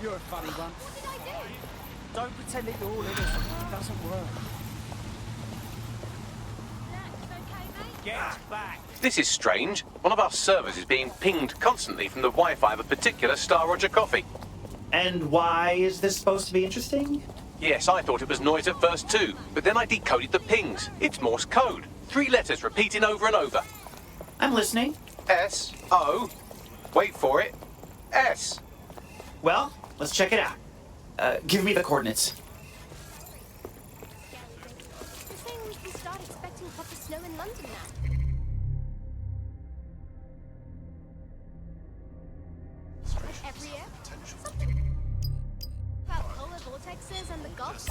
You're a funny one. What did I do? Don't pretend that you're all innocent. It doesn't work. Okay, mate? Get back! This is strange. One of our servers is being pinged constantly from the Wi-Fi of a particular Star Roger coffee. And why is this supposed to be interesting? Yes, I thought it was noise at first too, but then I decoded the pings. It's Morse code. 3 letters repeating over and over. I'm listening. S-O. Wait for it. S. Well, let's check it out. Give me the coordinates. You're saying we can start expecting proper snow in London now? Like every year? Something about polar vortexes and the gods?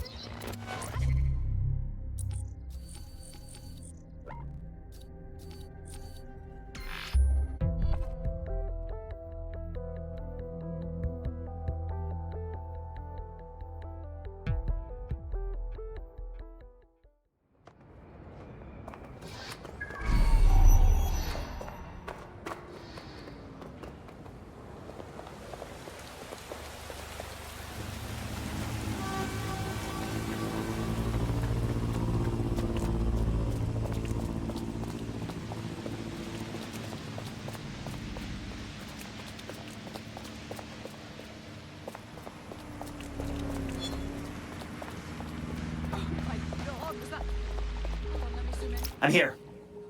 I'm here.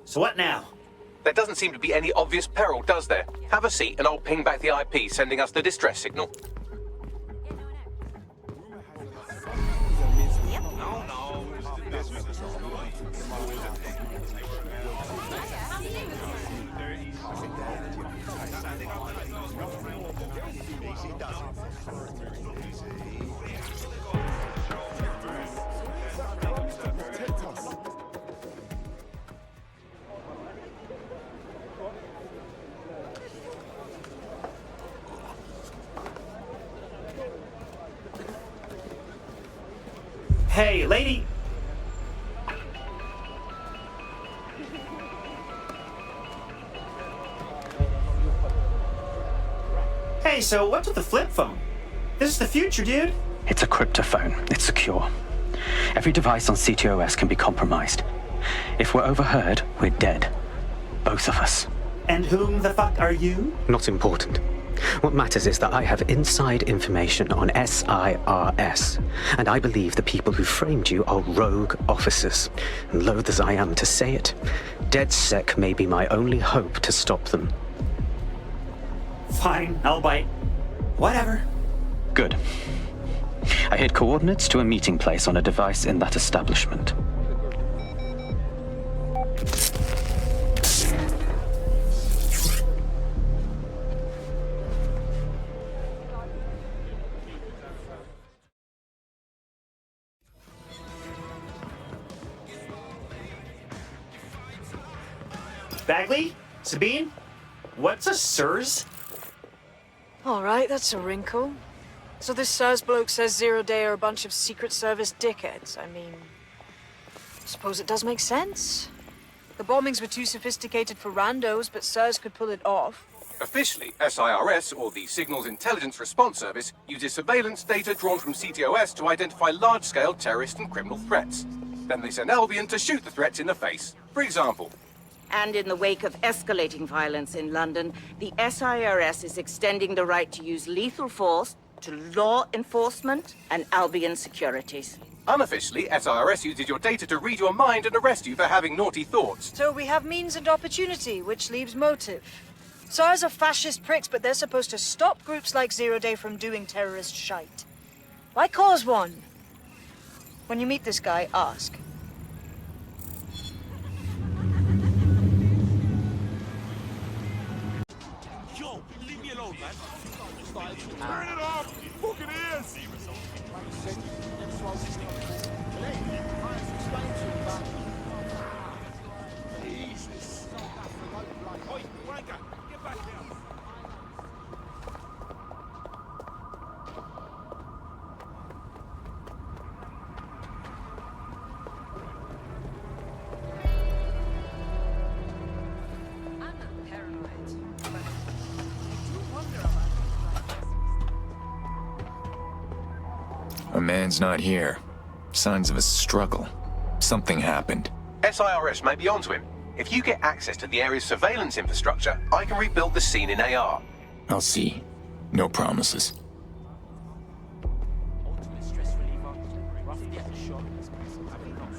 So what now? There doesn't seem to be any obvious peril, does there? Have a seat and I'll ping back the IP sending us the distress signal. Hey, lady! Hey, so what's with the flip phone? This is the future, dude. It's a cryptophone. It's secure. Every device on CTOS can be compromised. If we're overheard, we're dead. Both of us. And whom the fuck are you? Not important. What matters is that I have inside information on SIRS, and I believe the people who framed you are rogue officers. And loath as I am to say it, DedSec may be my only hope to stop them. Fine, I'll bite. Whatever. Good. I hid coordinates to a meeting place on a device in that establishment. Bagley? Sabine? What's a SIRS? Alright, that's a wrinkle. So this SIRS bloke says Zero Day are a bunch of Secret Service dickheads. I mean, suppose it does make sense. The bombings were too sophisticated for randos, but SIRS could pull it off. Officially, SIRS, or the Signals Intelligence Response Service, uses surveillance data drawn from CTOS to identify large-scale terrorist and criminal threats. Then they send Albion to shoot the threats in the face. For example, And in the wake of escalating violence in London, the SIRS is extending the right to use lethal force to law enforcement and Albion securities. unofficially, SIRS uses your data to read your mind and arrest you for having naughty thoughts. So we have means and opportunity, which leaves motive. SIRS are fascist pricks, but they're supposed to stop groups like Zero Day from doing terrorist shite. Why cause one? When you meet this guy, ask. Yo, leave me alone, man. Turn it off! Fucking ears! Jesus. Oi, wanker, get back here. I'm not paranoid, but I do wonder about things like this. Command's not here. Signs of a struggle. Something happened. SIRS may be onto him. If you get access to the area's surveillance infrastructure, I can rebuild the scene in AR. I'll see. No promises. Ultimate stress reliever. Roughly get the shot. Have enough.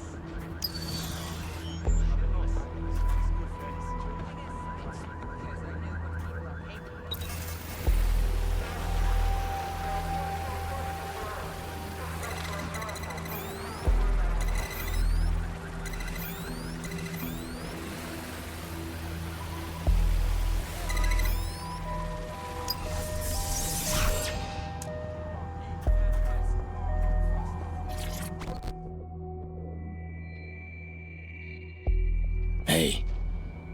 Hey,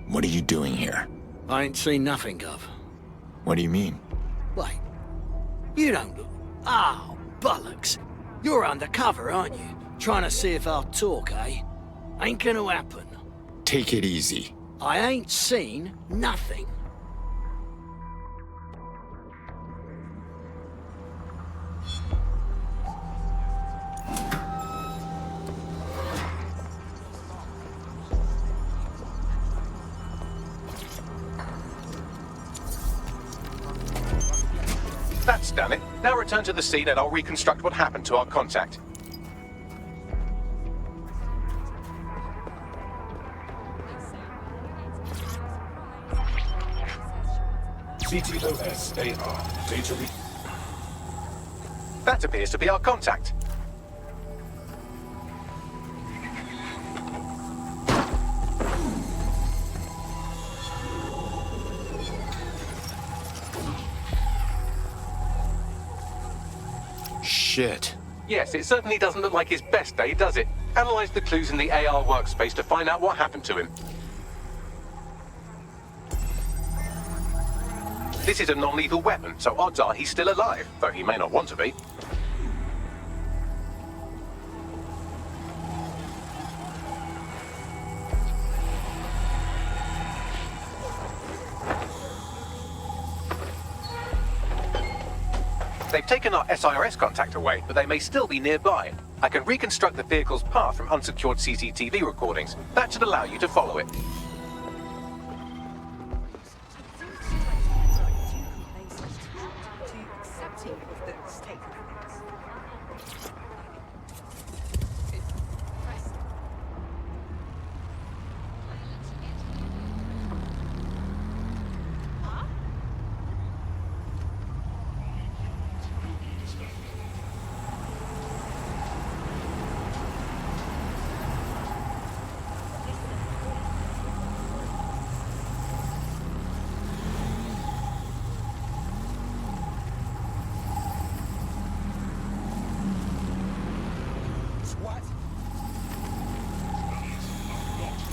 what are you doing here? I ain't seen nothing, Gov. What do you mean? Wait, you don't look... Oh, bollocks. You're undercover, aren't you? Trying to see if I'll talk, eh? Ain't gonna happen. Take it easy. I ain't seen nothing. That's done it. Now return to the scene and I'll reconstruct what happened to our contact. CTOS AR. Data re... That appears to be our contact. Shit. Yes, it certainly doesn't look like his best day, does it? Analyze the clues in the AR workspace to find out what happened to him. This is a non-lethal weapon, so odds are he's still alive, though he may not want to be. They've taken our SIRS contact away, but they may still be nearby. I can reconstruct the vehicle's path from unsecured CCTV recordings. That should allow you to follow it.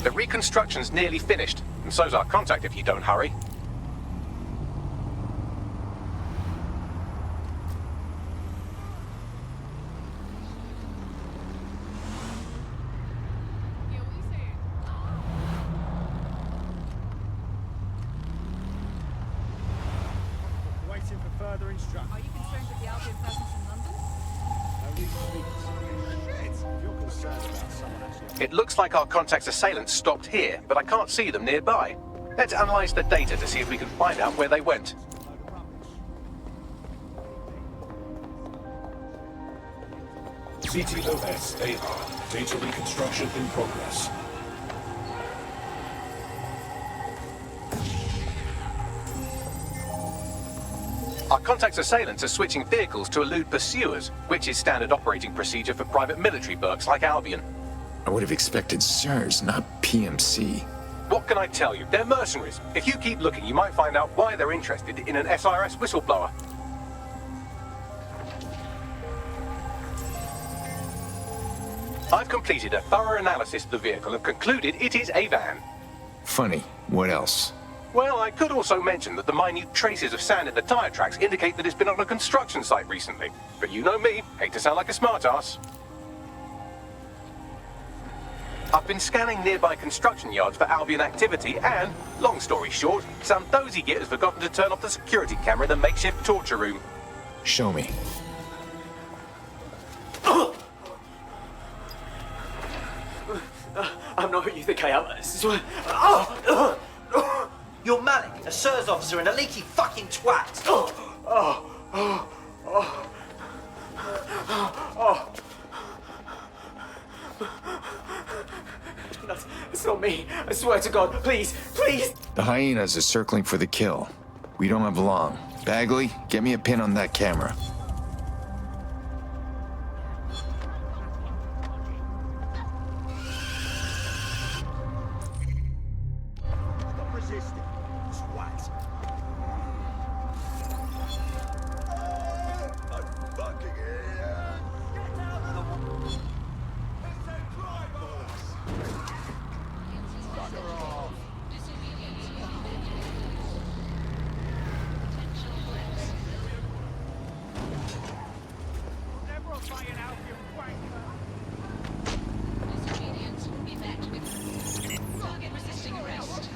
The reconstruction's nearly finished, and so's our contact if you don't hurry. Waiting for further instructions. Are you concerned with the Albion presence in London? No reason to be concerned. Shit! If you're concerned about someone actually... It looks like our contact's assailants stopped here, but I can't see them nearby. Let's analyze the data to see if we can find out where they went. CTOS AR. Data reconstruction in progress. Our contact's assailants are switching vehicles to elude pursuers, which is standard operating procedure for private military burks like Albion. I would have expected SIRS, not PMC. What can I tell you? They're mercenaries. If you keep looking, you might find out why they're interested in an SIRS whistleblower. I've completed a thorough analysis of the vehicle and concluded it is a van. Funny. What else? Well, I could also mention that the minute traces of sand in the tire tracks indicate that it's been on a construction site recently. But you know me, hate to sound like a smartass. I've been scanning nearby construction yards for Albion activity and, long story short, some dozy git has forgotten to turn off the security camera in the makeshift torture room. Show me. okay, You're Malik, a SIRS officer and a leaky fucking twat. It's not me. I swear to God. Please, please. The hyenas are circling for the kill. We don't have long. Bagley, get me a pin on that camera. Stop resisting. Swat. I'm fucking here. Get out of the way. Let's take drivers. Bugger off. Never a fight out, you wanker. Target resisting arrest.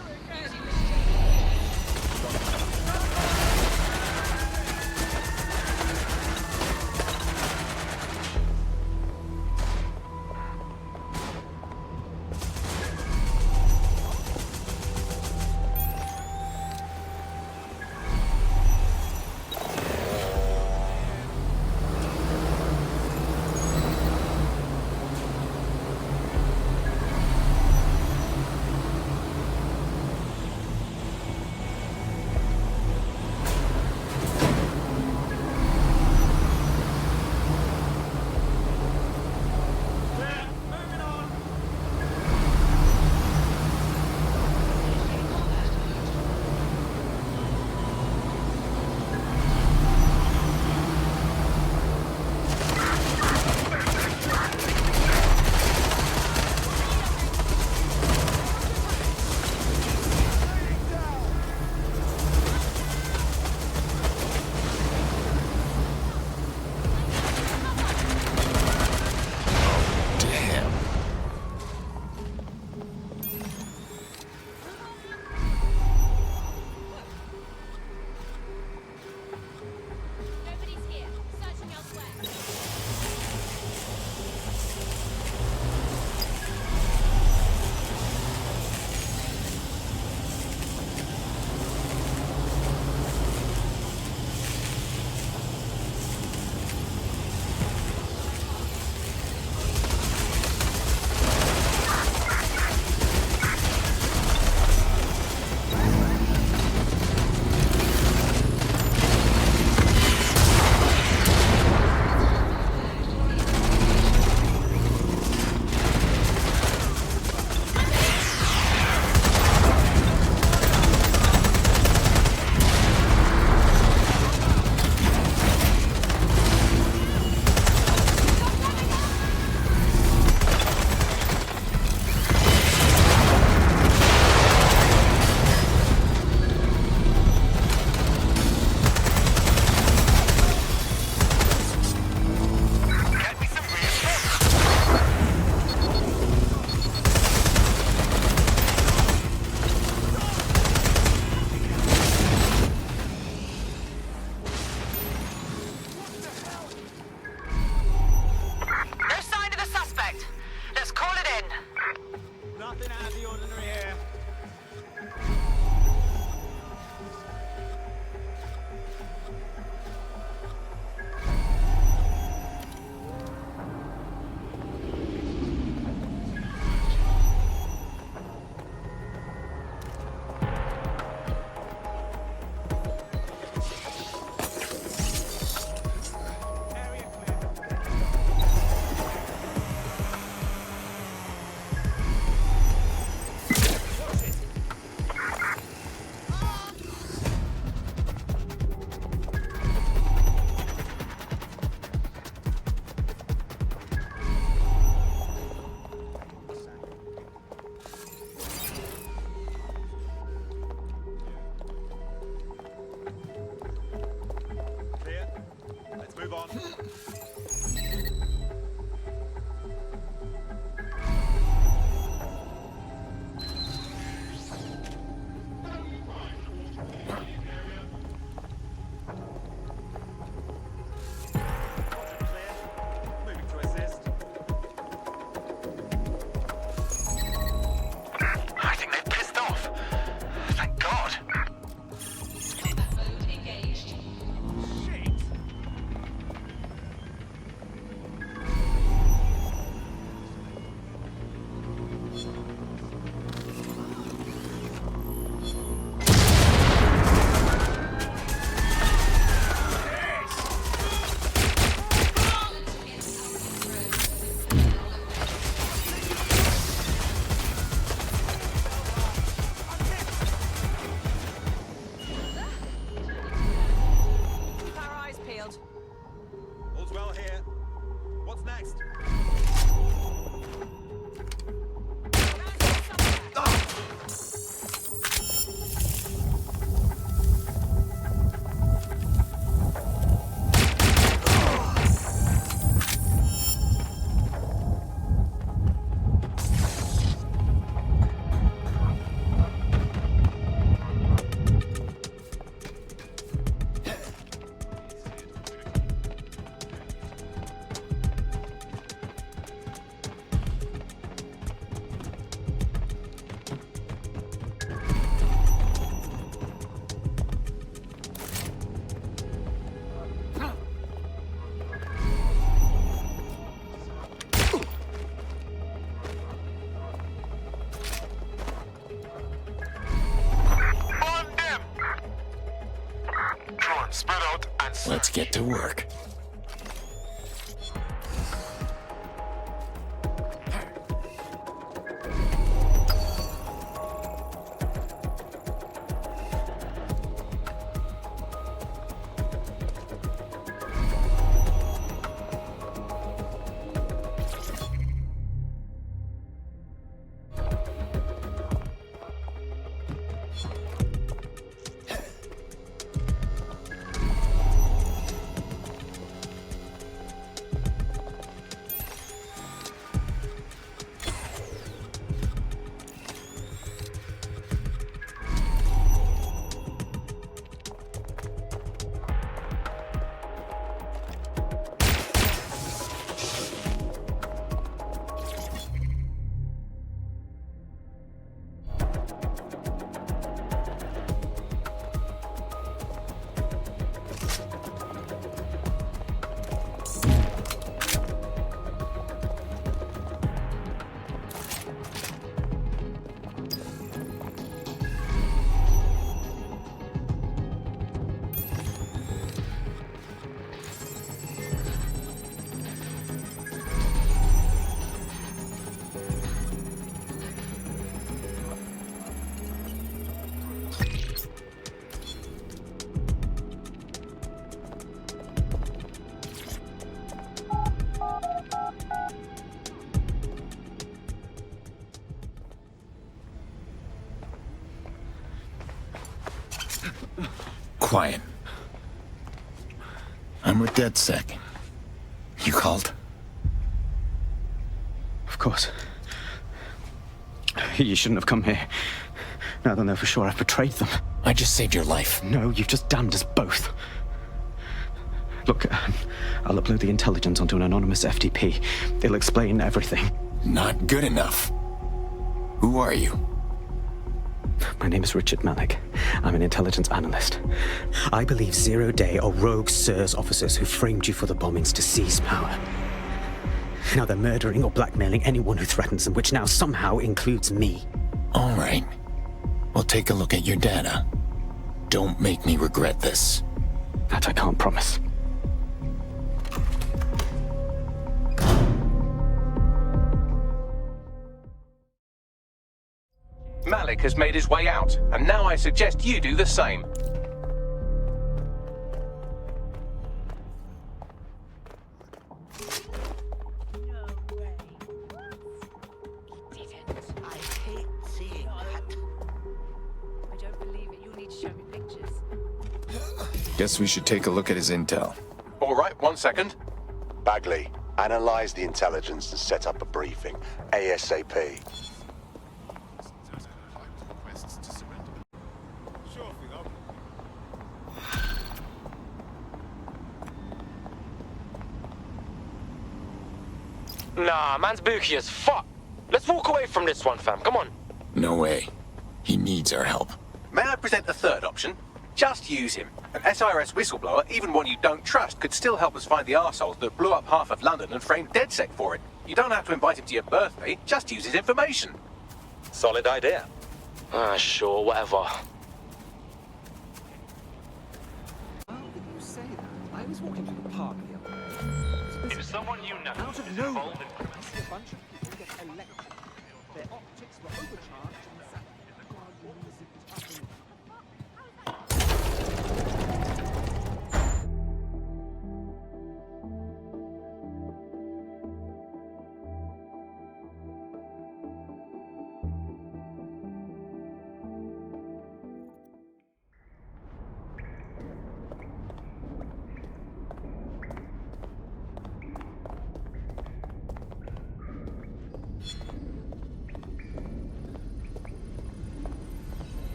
Damn. Nobody's here. Searching elsewhere. No sign of the suspect. Let's call it in. Nothing out of the ordinary here. Area clear. Clear. Let's move on. Moving to assist. Let's get to work. Quiet. I'm with DedSec. You called? Of course. You shouldn't have come here. Now they'll know for sure I've betrayed them. I just saved your life. No, you've just damned us both. Look, I'll upload the intelligence onto an anonymous FTP. It'll explain everything. Not good enough. Who are you? My name is Richard Malik. I'm an intelligence analyst. I believe Zero Day are rogue SIRS officers who framed you for the bombings to seize power. Now they're murdering or blackmailing anyone who threatens them, which now somehow includes me. All right. We'll take a look at your data. Don't make me regret this. That I can't promise. Malik has made his way out, and now I suggest you do the same. I hate seeing that. I don't believe it. You'll need to show me pictures. Guess we should take a look at his intel. All right, 1 second. Bagley, analyze the intelligence and set up a briefing. ASAP. Nah, man's booky as fuck. Let's walk away from this one, fam. Come on. No way. He needs our help. May I present a third option? Just use him. An SIRS whistleblower, even one you don't trust, could still help us find the arseholes that blew up half of London and framed DedSec for it. You don't have to invite him to your birthday, just use his information. Solid idea. Sure, whatever. I was walking through the park the other day. If someone you know out of is nowhere, involved in I see a bunch of people get electrocuted. Their optics were overcharged and sat music tapping.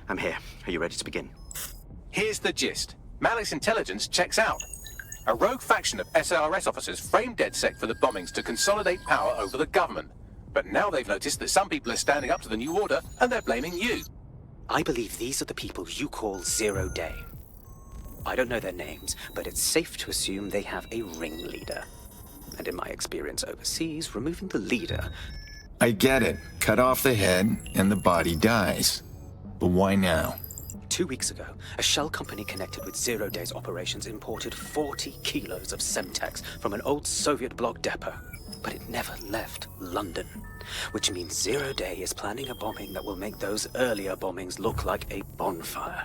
I'm here. Are you ready to begin? Here's the gist. Malik's intelligence checks out. A rogue faction of SARS officers framed DedSec for the bombings to consolidate power over the government. But now they've noticed that some people are standing up to the new order, and they're blaming you. I believe these are the people you call Zero Day. I don't know their names, but it's safe to assume they have a ringleader. And in my experience overseas, removing the leader... I get it. Cut off the head, and the body dies. But why now? 2 weeks ago, a shell company connected with Zero Day's operations imported 40 kilos of Semtex from an old Soviet bloc depot. But it never left London. Which means Zero Day is planning a bombing that will make those earlier bombings look like a bonfire.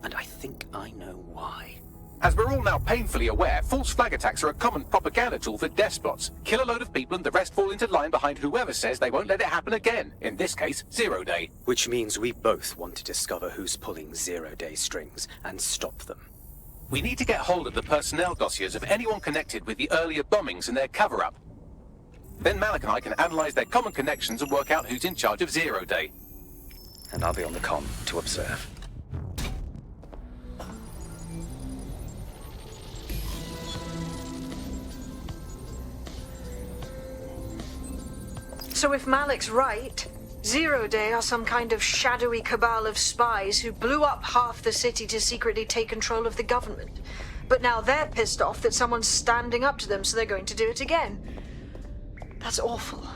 And I think I know why. As we're all now painfully aware, false flag attacks are a common propaganda tool for despots. Kill a load of people and the rest fall into line behind whoever says they won't let it happen again. In this case, Zero Day. Which means we both want to discover who's pulling Zero Day strings and stop them. We need to get hold of the personnel dossiers of anyone connected with the earlier bombings and their cover-up. Then Malik and I can analyze their common connections and work out who's in charge of Zero Day. And I'll be on the comm to observe. So if Malik's right, Zero Day are some kind of shadowy cabal of spies who blew up half the city to secretly take control of the government. But now they're pissed off that someone's standing up to them, so they're going to do it again. That's awful.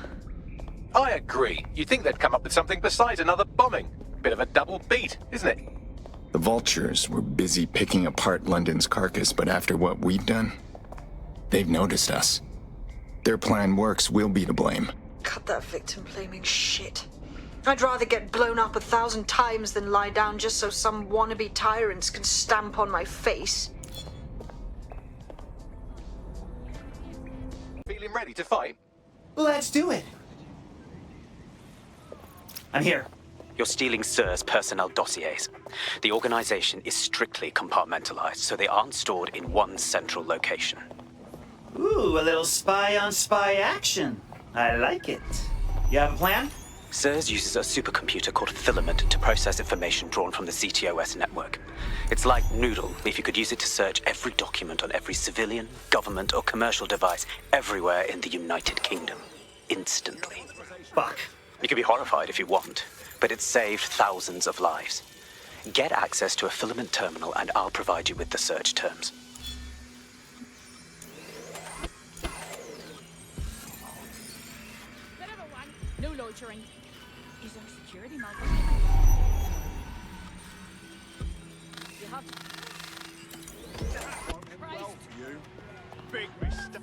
I agree. You'd think they'd come up with something besides another bombing. Bit of a double beat, isn't it? The vultures were busy picking apart London's carcass, but after what we've done, they've noticed us. Their plan works, we'll be to blame. Cut that victim-blaming shit. I'd rather get blown up 1,000 times than lie down just so some wannabe tyrants can stamp on my face. Feeling ready to fight? Let's do it. I'm here. You're stealing SIR's personnel dossiers. The organization is strictly compartmentalized, so they aren't stored in one central location. Ooh, a little spy-on-spy action. I like it. You have a plan? SIRS uses a supercomputer called Filament to process information drawn from the CTOS network. It's like Noodle if you could use it to search every document on every civilian, government, or commercial device everywhere in the United Kingdom. Instantly. Fuck. You can be horrified if you want, but it's saved thousands of lives. Get access to a Filament terminal and I'll provide you with the search terms. No loitering. Is there security marker? You have Well for you. Big mistake.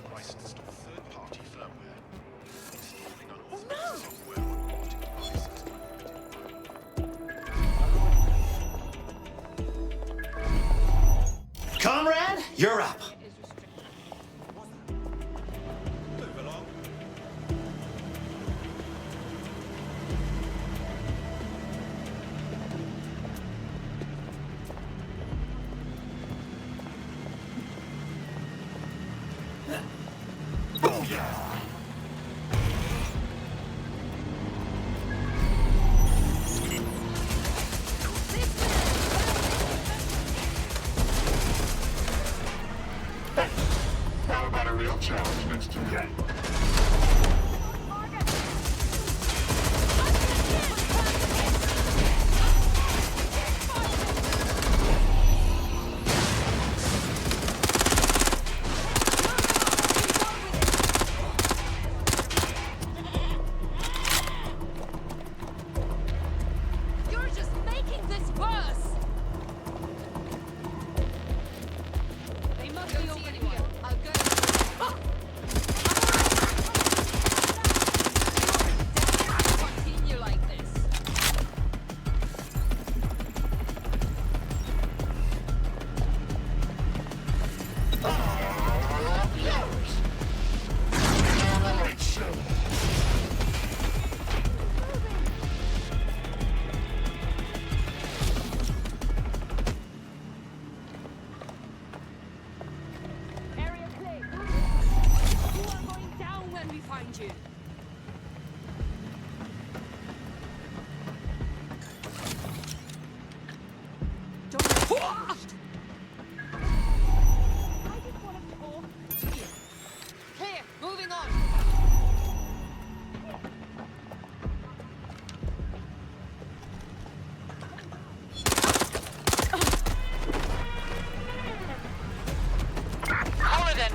Unlicensed third-party firmware. Installing unauthorized software on robotic devices. Comrade, you're up. Move along. How about a real challenge next time? You're just making this worse! They must be over here. I'll go. Continue like this. Area clear. find you. Clear, moving on. Paladin!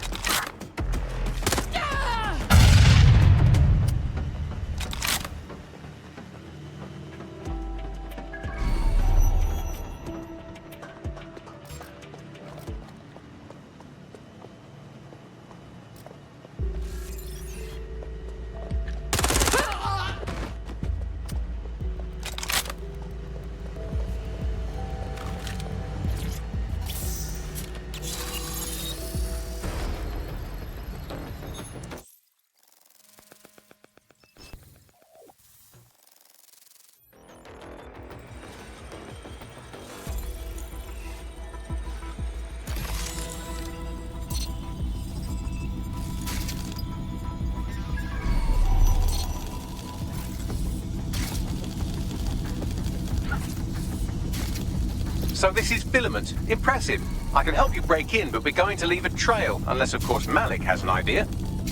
So this is Filament. Impressive. I can help you break in, but we're going to leave a trail, unless of course Malik has an idea.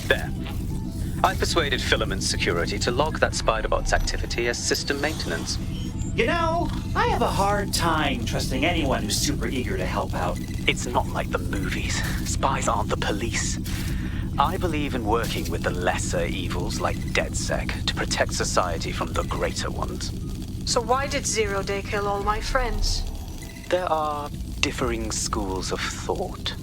There. I persuaded Filament Security to log that Spider-Bot's activity as system maintenance. You know, I have a hard time trusting anyone who's super eager to help out. It's not like the movies. Spies aren't the police. I believe in working with the lesser evils like DedSec to protect society from the greater ones. So why did Zero Day kill all my friends? There are differing schools of thought.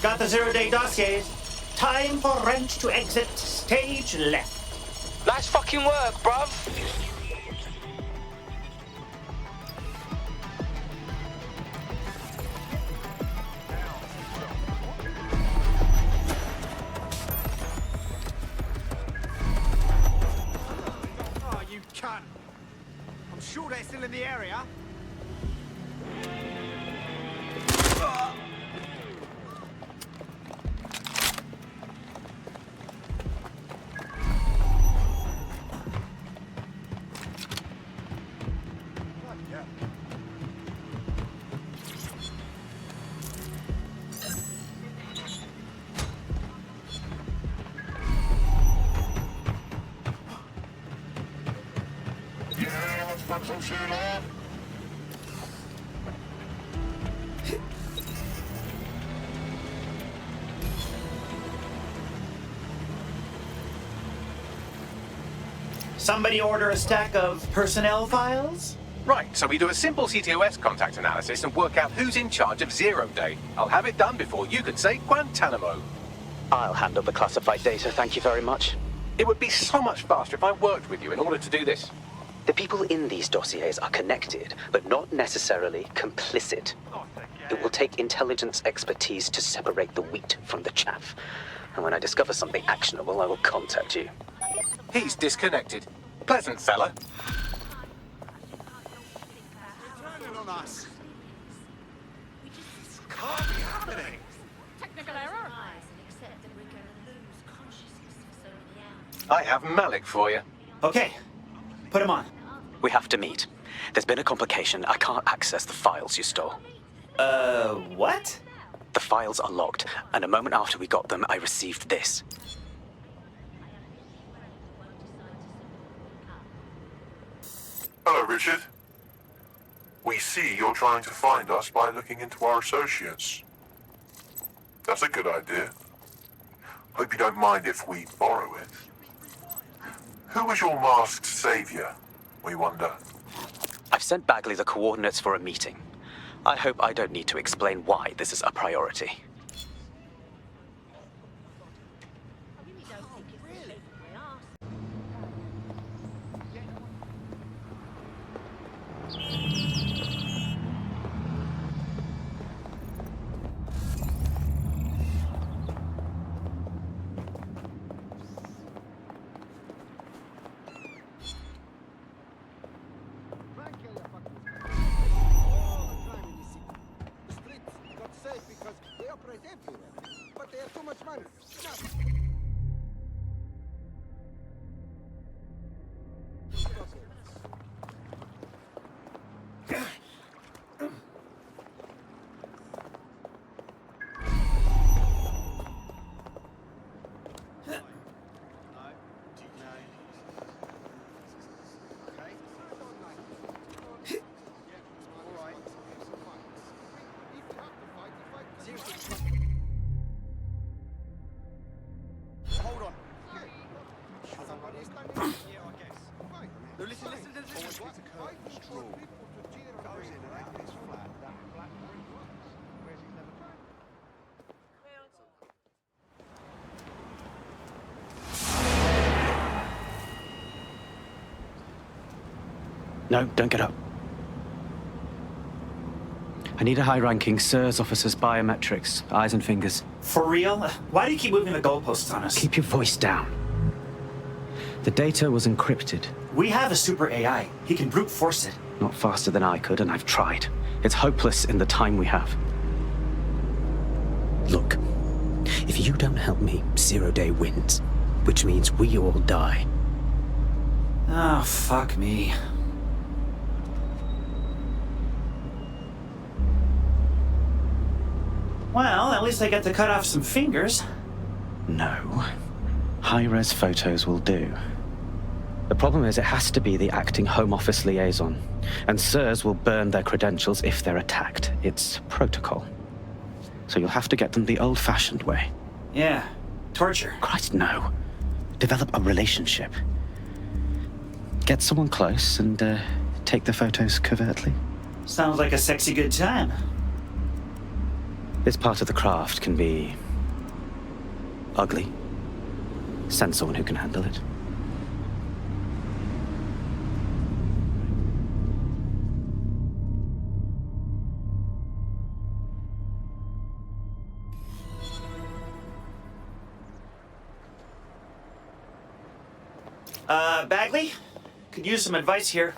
Got the zero-day dossiers. Time for Wrench to exit stage left. Nice fucking work, bruv. Oh, you cunt. I'm sure they're still in the area. Somebody order a stack of personnel files? Right, so we do a simple CTOS contact analysis and work out who's in charge of Zero Day. I'll have it done before you can say Guantanamo. I'll handle the classified data, thank you very much. It would be so much faster if I worked with you in order to do this. The people in these dossiers are connected, but not necessarily complicit. It will take intelligence expertise to separate the wheat from the chaff. And when I discover something actionable, I will contact you. He's disconnected. Pleasant fella. Turning on us. Can't be happening. Technical error. I have Malik for you. Okay, put him on. We have to meet. There's been a complication. I can't access the files you stole. What? The files are logged, and a moment after we got them, I received this. Hello, Richard. We see you're trying to find us by looking into our associates. That's a good idea. Hope you don't mind if we borrow it. Who was your masked savior, we wonder? I've sent Bagley the coordinates for a meeting. I hope I don't need to explain why this is a priority. No, don't get up. I need a high-ranking SIRS officer's biometrics, eyes and fingers. For real? Why do you keep moving the goalposts on us? Keep your voice down. The data was encrypted. We have a super AI. He can brute force it. Not faster than I could, and I've tried. It's hopeless in the time we have. Look, if you don't help me, Zero Day wins. Which means we all die. Oh, fuck me. Well, at least I get to cut off some fingers. No. High-res photos will do. The problem is it has to be the acting Home Office liaison, and SIRS will burn their credentials if they're attacked. It's protocol. So you'll have to get them the old-fashioned way. Yeah, torture. Christ, no. Develop a relationship. Get someone close and take the photos covertly. Sounds like a sexy good time. This part of the craft can be ugly. Send someone who can handle it. Bagley? Could use some advice here.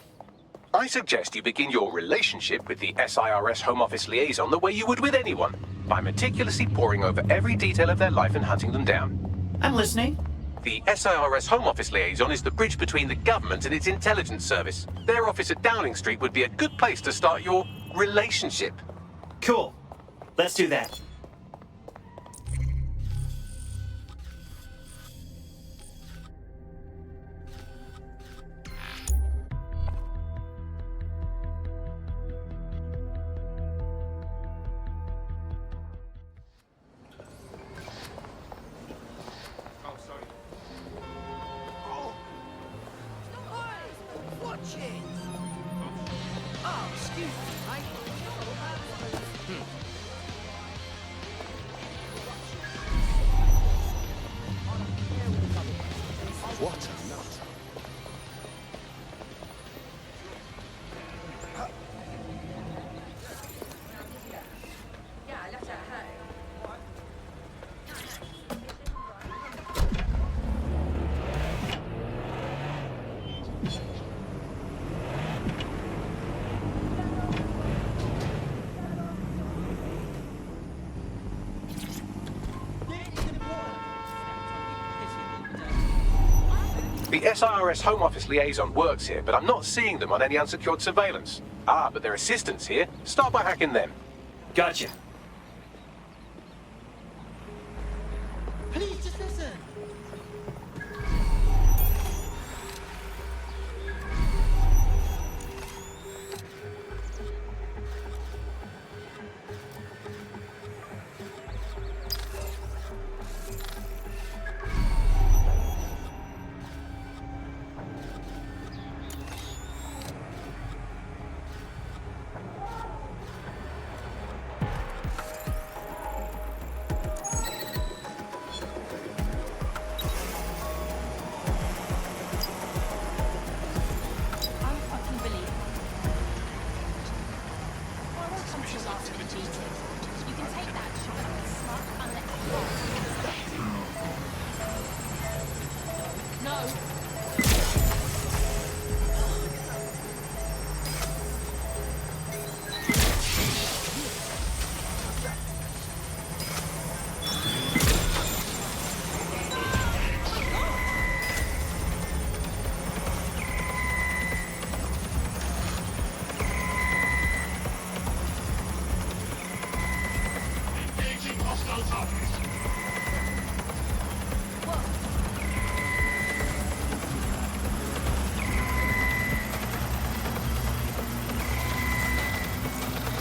I suggest you begin your relationship with the SIRS Home Office liaison the way you would with anyone, by meticulously poring over every detail of their life and hunting them down. I'm listening. The SIRS Home Office liaison is the bridge between the government and its intelligence service. Their office at Downing Street would be a good place to start your relationship. Cool. Let's do that. shit. Oh, excuse me, mate. What a nut. The SIRS Home Office liaison works here, but I'm not seeing them on any unsecured surveillance. Ah, but their assistants here. Start by hacking them. Gotcha. Please just listen.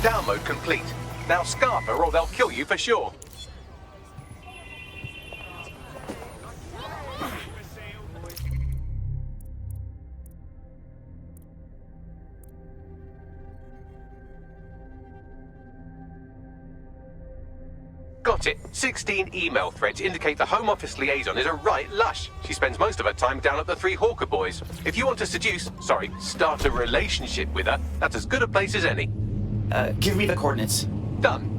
Download complete. Now scarf her or they'll kill you for sure. Got it. 16 email threads indicate the Home Office liaison is a right lush. She spends most of her time down at the Three Hawker Boys. If you want to start a relationship with her, that's as good a place as any. Give me the coordinates. Done.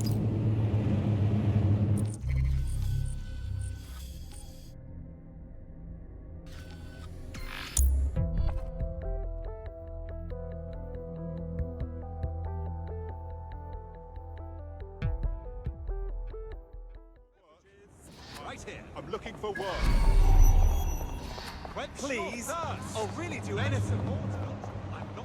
Right here. I'm looking for work. Please. I'll really do anything. I'm not.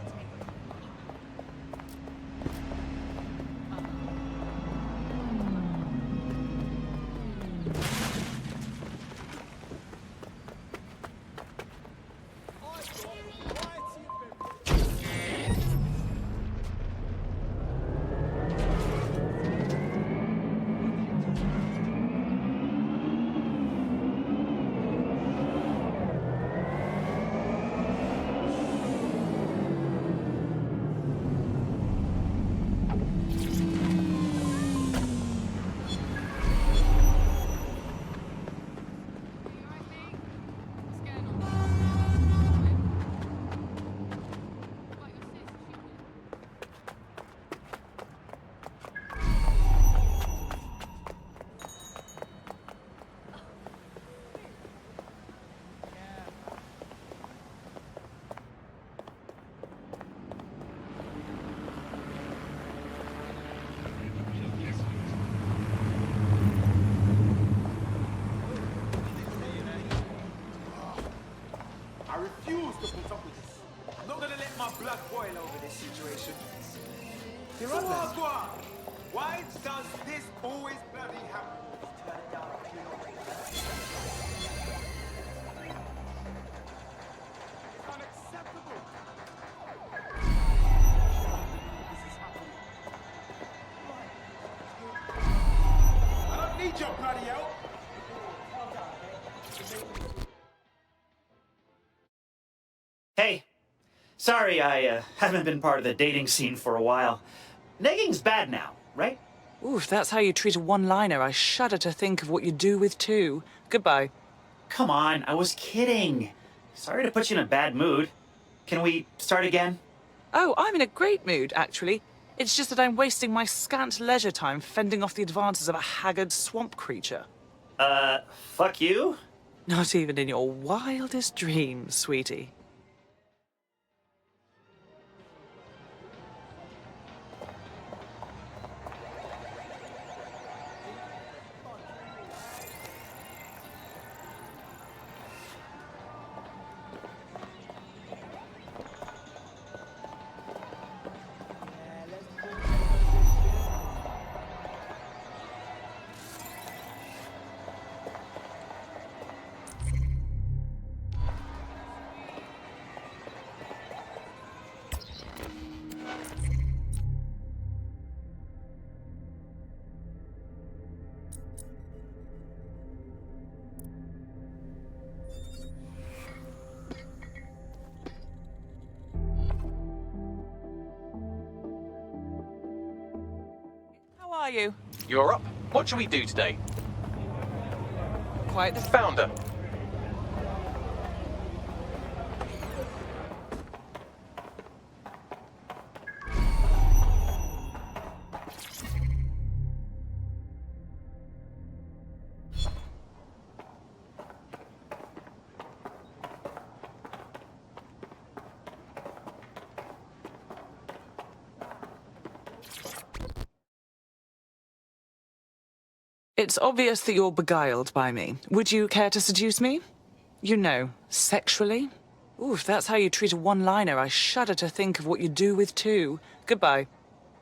I refuse to put up with this. I'm not gonna let my blood boil over this situation. Why does this always bloody happen? Turn it down. It's unacceptable. This is happening. I don't need your bloody help. Hey, Sorry, I haven't been part of the dating scene for a while. Negging's bad now, right? Ooh, if that's how you treat a one-liner, I shudder to think of what you do with two. Goodbye. Come on, I was kidding. Sorry to put you in a bad mood. Can we start again? Oh, I'm in a great mood, actually. It's just that I'm wasting my scant leisure time fending off the advances of a haggard swamp creature. Fuck you? Not even in your wildest dreams, sweetie. How are you? You're up. What shall we do today? Quite the Founder. It's obvious that you're beguiled by me. Would you care to seduce me? You know, sexually? Ooh, if that's how you treat a one-liner, I shudder to think of what you do with two. Goodbye.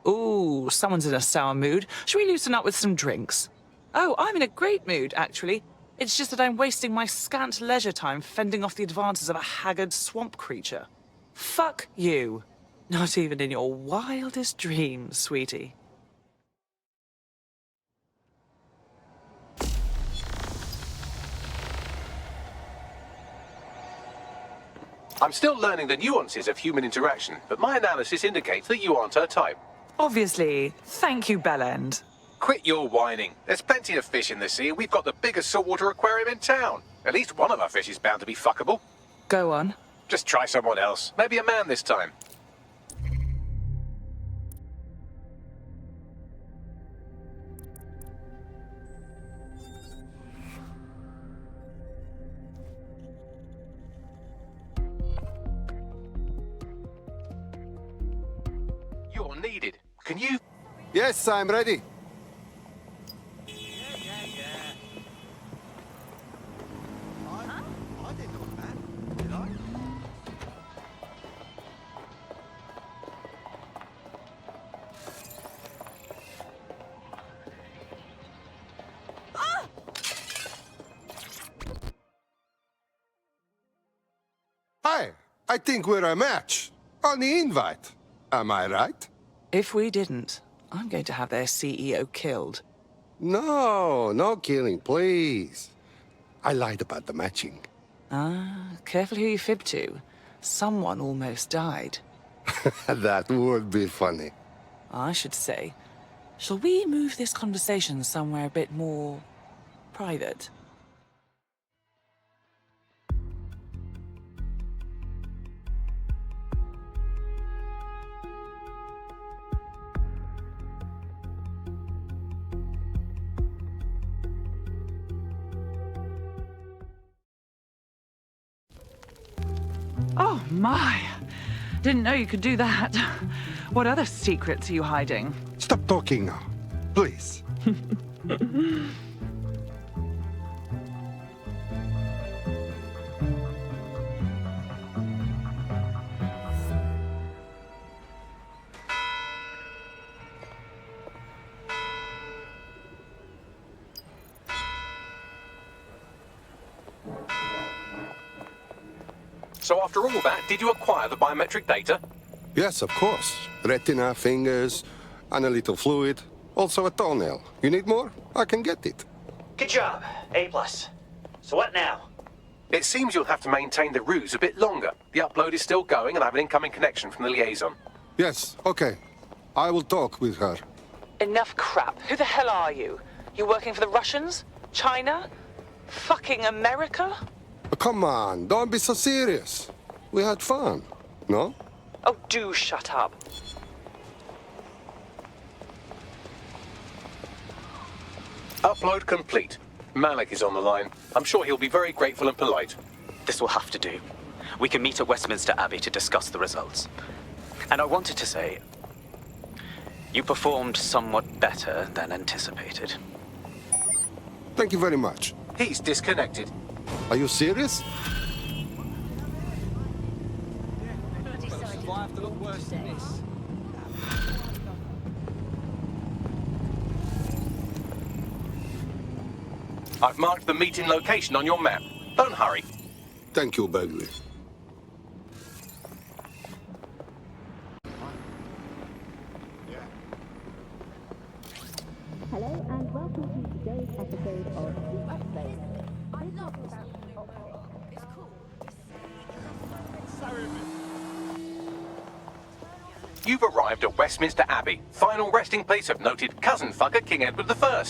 Ooh, someone's in a sour mood. Shall we loosen up with some drinks? Oh, I'm in a great mood, actually. It's just that I'm wasting my scant leisure time fending off the advances of a haggard swamp creature. Fuck you. Not even in your wildest dreams, sweetie. I'm still learning the nuances of human interaction, but my analysis indicates that you aren't her type. Obviously. Thank you, Bellend. Quit your whining. There's plenty of fish in the sea, and we've got the biggest saltwater aquarium in town. At least one of our fish is bound to be fuckable. Go on. Just try someone else. Maybe a man this time. You're needed. Can you? Yes, I'm ready. Hi, I think we're a match. On the invite. Am I right? If we didn't, I'm going to have their CEO killed. No, no killing, please. I lied about the matching. Ah, careful who you fib to. Someone almost died. That would be funny. I should say, shall we move this conversation somewhere a bit more private? Oh, my. Didn't know you could do that. What other secrets are you hiding? Stop talking now, please. So after all that, did you acquire the biometric data? Yes, of course. Retina, fingers, and a little fluid. Also a toenail. You need more? I can get it. Good job. A+. So what now? It seems you'll have to maintain the ruse a bit longer. The upload is still going and I have an incoming connection from the liaison. Yes, okay. I will talk with her. Enough crap. Who the hell are you? You working for the Russians? China? Fucking America? Come on, don't be so serious. We had fun, no? Oh, do shut up. Upload complete. Malik is on the line. I'm sure he'll be very grateful and polite. This will have to do. We can meet at Westminster Abbey to discuss the results. And I wanted to say, you performed somewhat better than anticipated. Thank you very much. He's disconnected. Are you serious? Survive to look worse than this. I've marked the meeting location on your map. Don't hurry. Thank you, Bagley. Hello and welcome to today's episode of The Update. I love that. It's cool. You've arrived at Westminster Abbey, final resting place of noted cousin fucker King Edward I.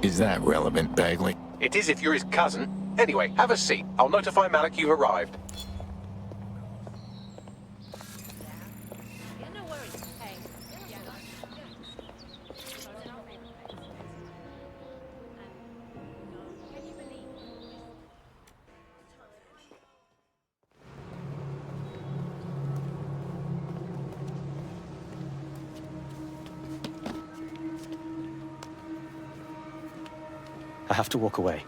Is that relevant, Bagley? It is if you're his cousin. Anyway, have a seat. I'll notify Malik you've arrived. I have to walk away.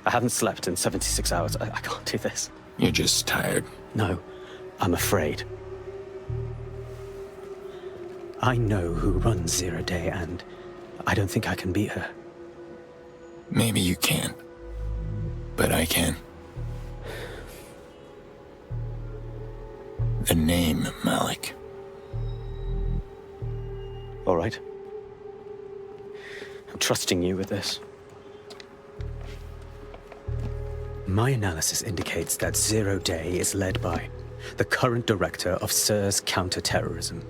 I haven't slept in 76 hours. I can't do this. You're just tired. No, I'm afraid. I know who runs Zero Day, and I don't think I can beat her. Maybe you can. But I can. The name, Malik. All right. I'm trusting you with this. My analysis indicates that Zero Day is led by the current director of SIRS counterterrorism,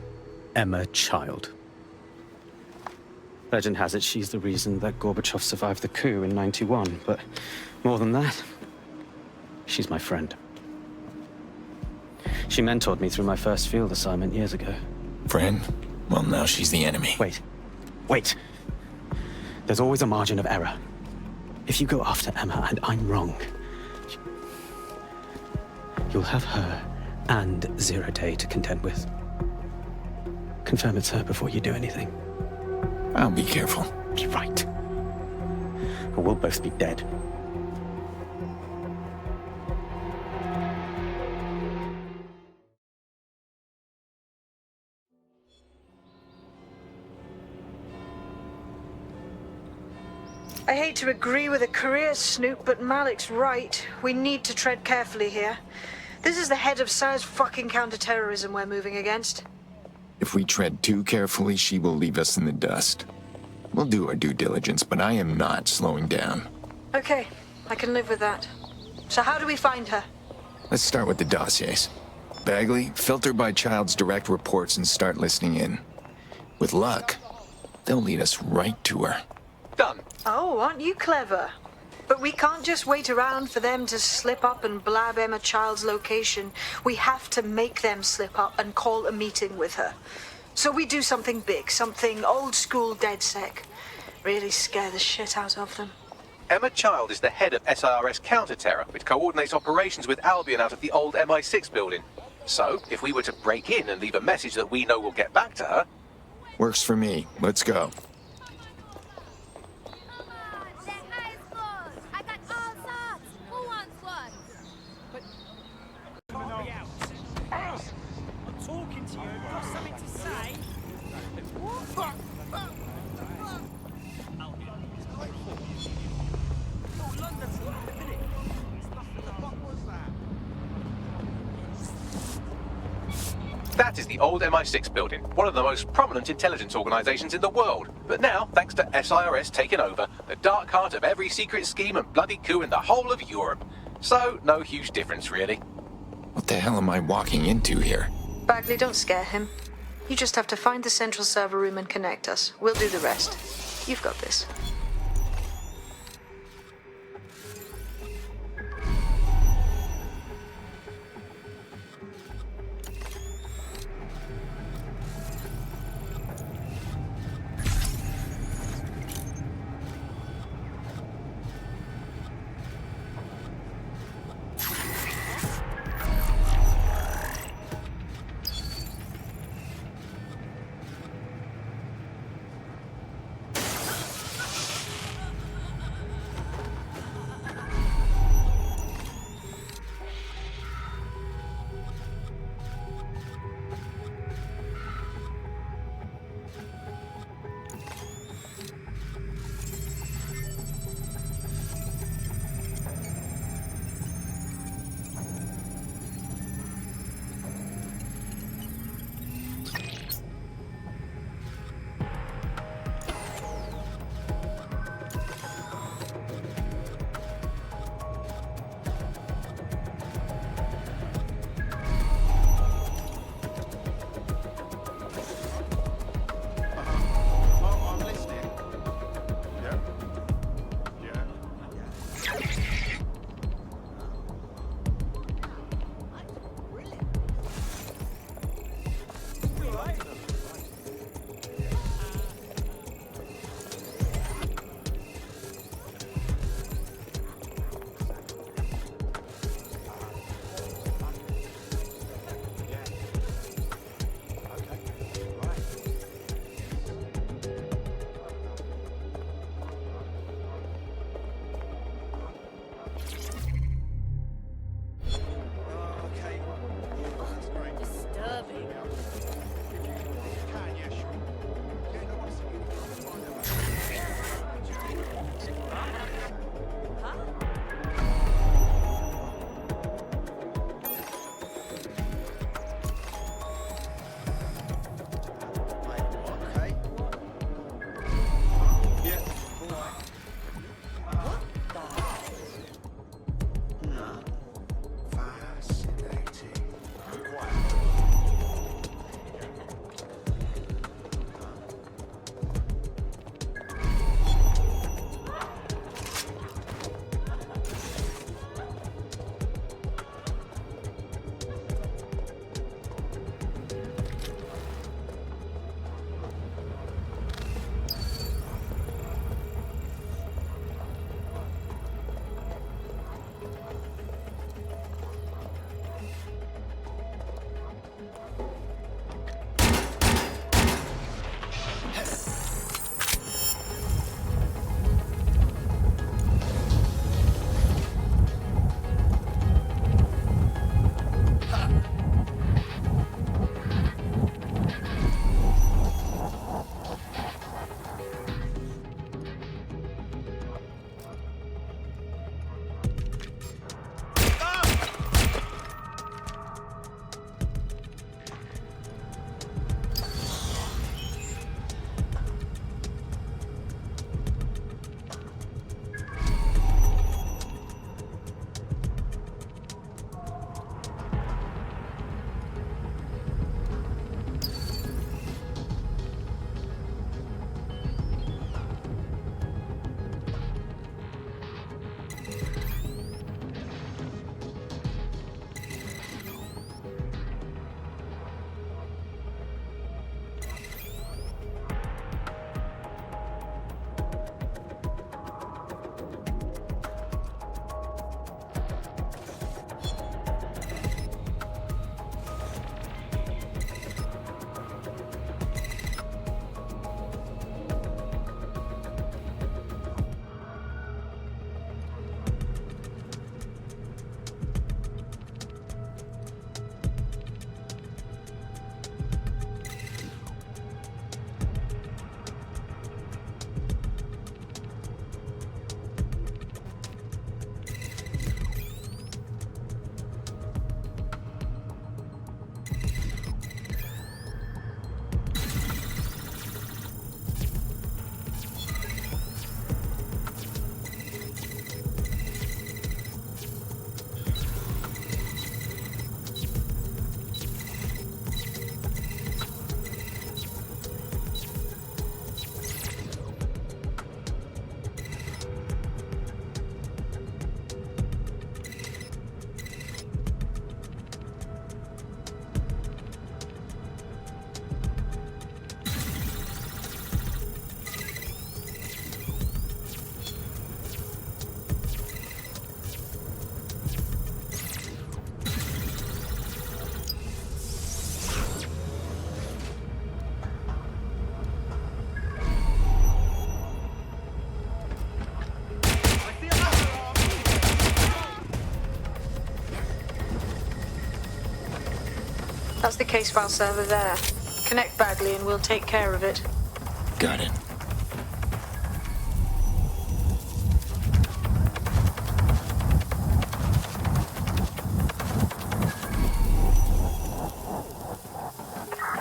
Emma Child. Legend has it she's the reason that Gorbachev survived the coup in '91, but more than that, she's my friend. She mentored me through my first field assignment years ago. Friend? Well, now she's the enemy. Wait. There's always a margin of error. If you go after Emma and I'm wrong, you'll have her and Zero Day to contend with. Confirm it's her before you do anything. I'll be careful. You're right. Or we'll both be dead. I hate to agree with a career snoop, but Malik's right. We need to tread carefully here. This is the head of SIRS fucking counterterrorism we're moving against. If we tread too carefully, she will leave us in the dust. We'll do our due diligence, but I am not slowing down. Okay, I can live with that. So how do we find her? Let's start with the dossiers. Bagley, filter by Child's direct reports and start listening in. With luck, they'll lead us right to her. Done. Oh, aren't you clever? But we can't just wait around for them to slip up and blab Emma Child's location. We have to make them slip up and call a meeting with her. So we do something big, something old school DedSec. Really scare the shit out of them. Emma Child is the head of SIRS counter-terror, which coordinates operations with Albion out of the old MI6 building. So, if we were to break in and leave a message that we know will get back to her... Works for me. Let's go. That is the old MI6 building, one of the most prominent intelligence organizations in the world. But now, thanks to SIRS taking over, the dark heart of every secret scheme and bloody coup in the whole of Europe. So, no huge difference really. What the hell am I walking into here? Bagley, don't scare him. You just have to find the central server room and connect us. We'll do the rest. You've got this. That's the case file server there. Connect Bagley and we'll take care of it. Got it.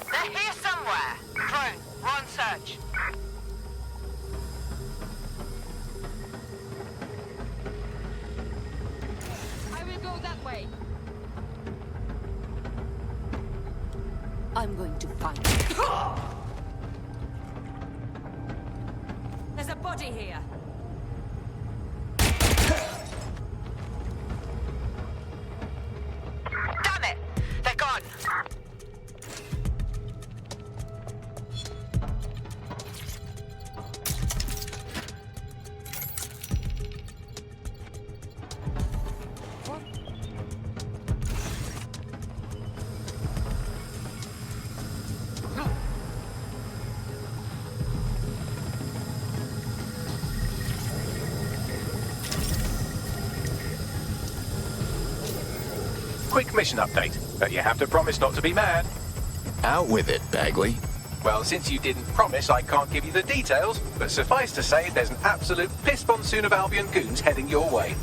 They're here somewhere. Drone, we're on search. I will go that way. I'm going to find you. There's a body here. Damn it! They're gone. Quick mission update, but you have to promise not to be mad. Out with it, Bagley. Well, since you didn't promise, I can't give you the details, but suffice to say there's an absolute piss monsoon of Albion goons heading your way.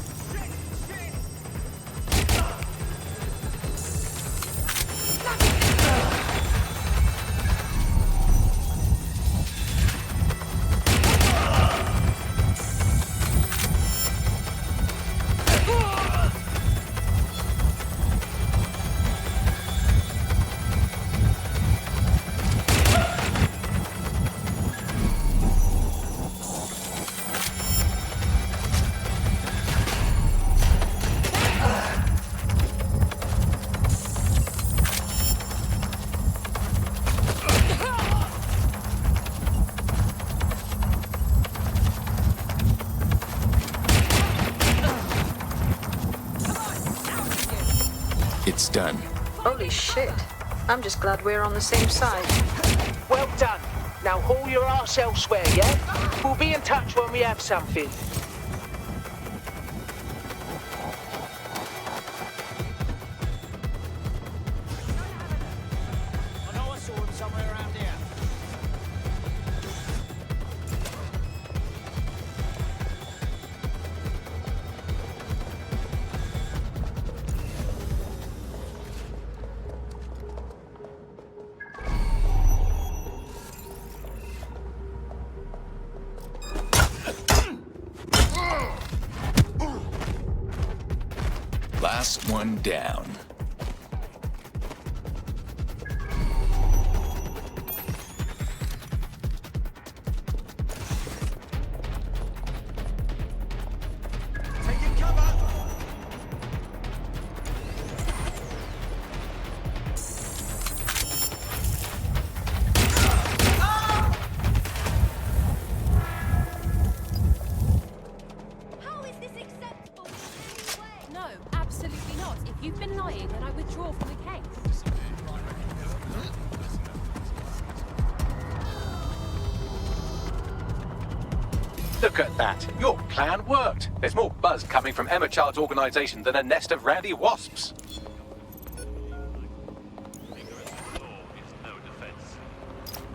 It's done. Holy shit. I'm just glad we're on the same side. Well done. Now haul your arse elsewhere, yeah? We'll be in touch when we have something. I know I saw him somewhere around here. Last one down. Taking cover. How is this acceptable in any way? No, absolutely not. If you've been lying, then I withdraw from the case. Look at that. Your plan worked. There's more buzz coming from Emma Child's organization than a nest of randy wasps.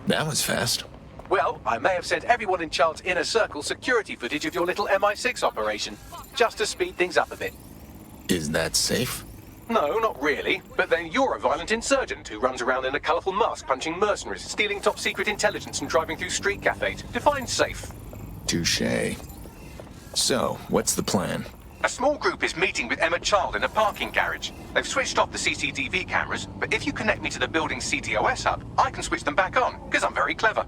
That was fast. Well, I may have sent everyone in Child's inner circle security footage of your little MI6 operation, just to speed things up a bit. Is that safe? No, not really. But then you're a violent insurgent who runs around in a colourful mask punching mercenaries, stealing top secret intelligence and driving through street cafes. Define safe. Touché. So, what's the plan? A small group is meeting with Emma Child in a parking garage. They've switched off the CCTV cameras, but if you connect me to the building's CTOS hub, I can switch them back on, because I'm very clever.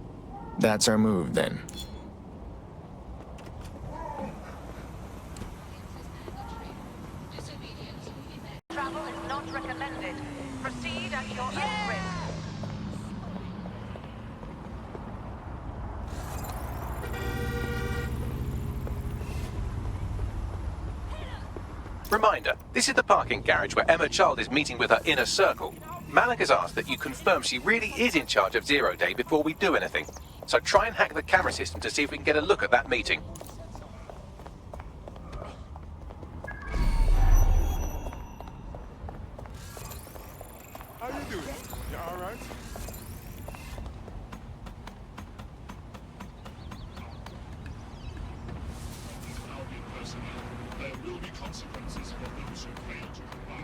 That's our move, then. Travel is not recommended. Proceed at your own risk. Reminder, this is the parking garage where Emma Child is meeting with her inner circle. Malik has asked that you confirm she really is in charge of Zero Day before we do anything. So try and hack the camera system to see if we can get a look at that meeting. How you doing? concerns. There will be consequences for those who fail to comply.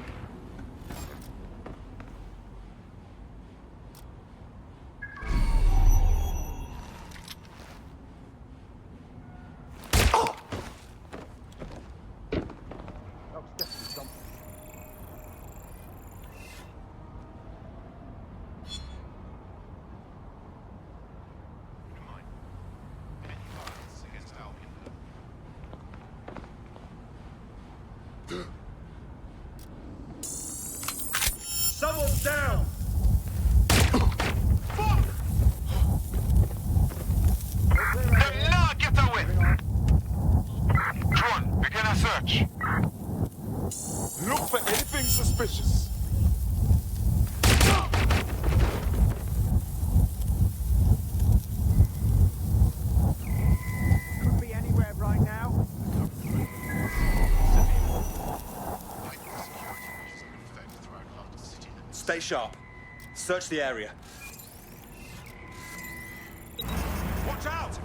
That was definitely something. Someone's down! Now get away! John, begin a search. Look for anything suspicious. Could be anywhere right now. Stay sharp. Search the area. Watch out!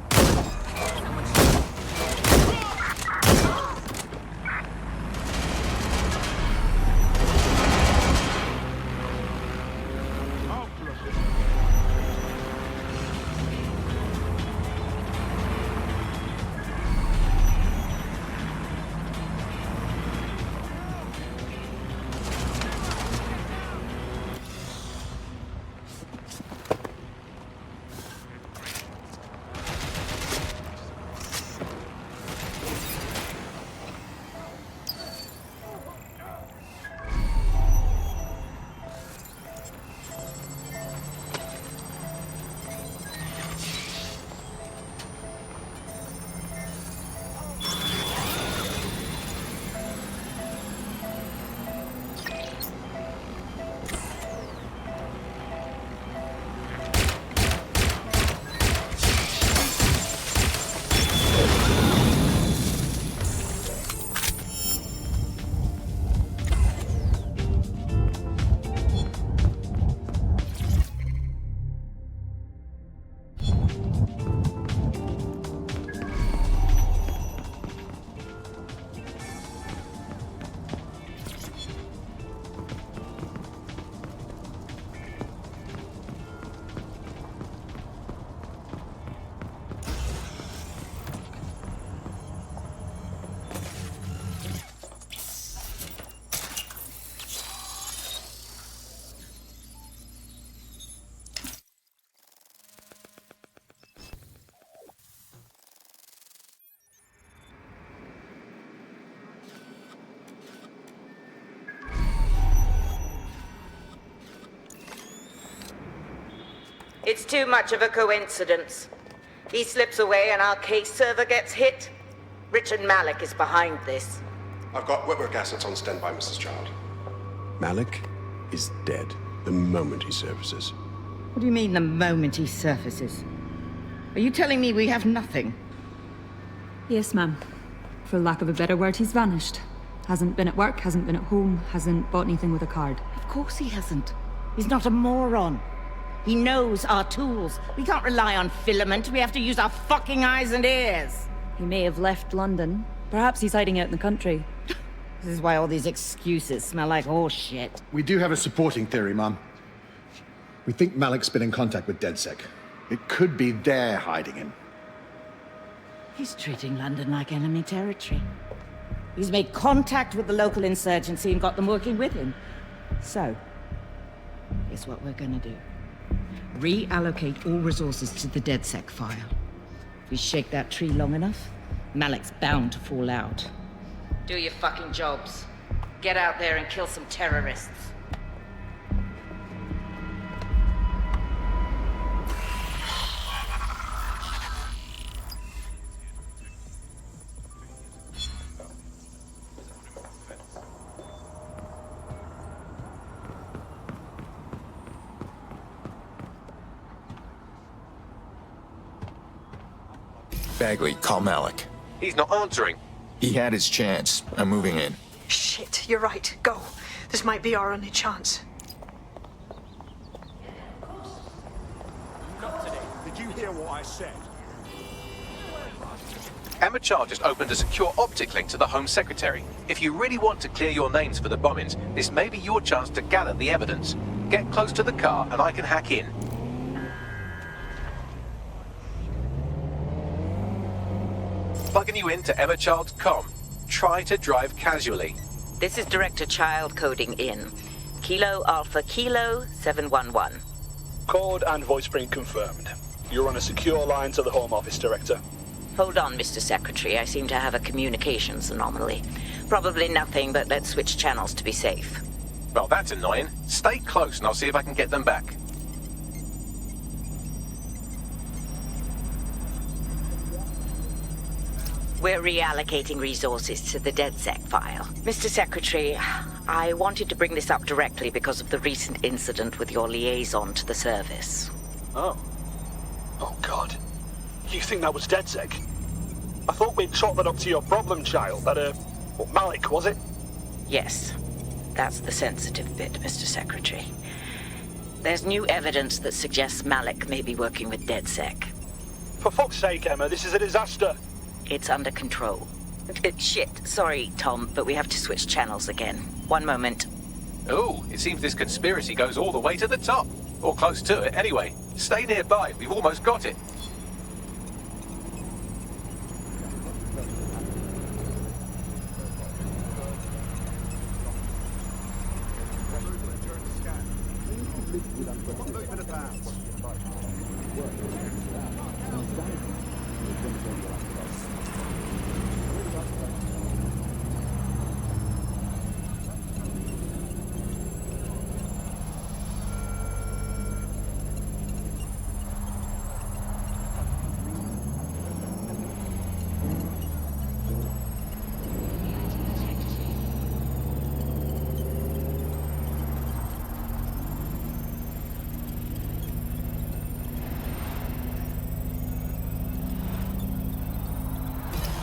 It's too much of a coincidence. He slips away and our case server gets hit. Richard Malik is behind this. I've got wetwork assets on standby, Mrs. Child. Malik is dead the moment he surfaces. What do you mean, the moment he surfaces? Are you telling me we have nothing? Yes, ma'am. For lack of a better word, he's vanished. Hasn't been at work, hasn't been at home, hasn't bought anything with a card. Of course he hasn't. He's not a moron. He knows our tools. We can't rely on filament. We have to use our fucking eyes and ears. He may have left London. Perhaps he's hiding out in the country. This is why all these excuses smell like horse shit. We do have a supporting theory, Mum. We think Malik's been in contact with DedSec. It could be they're hiding him. He's treating London like enemy territory. He's made contact with the local insurgency and got them working with him. So, here's what we're gonna do. Reallocate all resources to the DedSec file. If we shake that tree long enough, Malik's bound to fall out. Do your fucking jobs. Get out there and kill some terrorists. Bagley, call Malik. He's not answering. He had his chance. I'm moving in. Shit, you're right. Go. This might be our only chance. you hear what I said? Emma Child just opened a secure optic link to the Home Secretary. If you really want to clear your names for the bombings, this may be your chance to gather the evidence. Get close to the car and I can hack in. Plugging you into Emma Child's comm. Try to drive casually. This is Director Child coding in. Kilo Alpha Kilo 711. Code and voice print confirmed. You're on a secure line to the Home Office, Director. Hold on, Mr. Secretary. I seem to have a communications anomaly. Probably nothing, but let's switch channels to be safe. Well, that's annoying. Stay close and I'll see if I can get them back. We're reallocating resources to the DedSec file. Mr. Secretary, I wanted to bring this up directly because of the recent incident with your liaison to the service. Oh. Oh, God. You think that was DedSec? I thought we'd chalk that up to your problem child, that, Malik, was it? Yes. That's the sensitive bit, Mr. Secretary. There's new evidence that suggests Malik may be working with DedSec. For fuck's sake, Emma, this is a disaster. It's under control. Shit, sorry, Tom, but we have to switch channels again. One moment. Oh, it seems this conspiracy goes all the way to the top. Or close to it, anyway. Stay nearby, we've almost got it.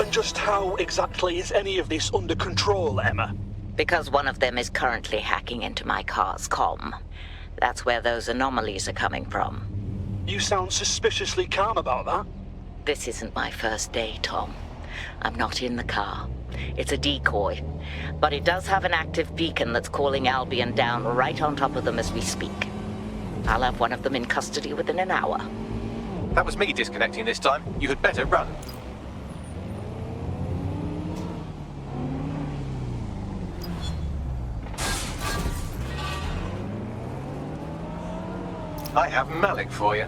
And just how exactly is any of this under control, Emma? Because one of them is currently hacking into my car's comm. That's where those anomalies are coming from. You sound suspiciously calm about that. This isn't my first day, Tom. I'm not in the car. It's a decoy. But it does have an active beacon that's calling Albion down right on top of them as we speak. I'll have one of them in custody within an hour. That was me disconnecting this time. You had better run. I have Malik for you.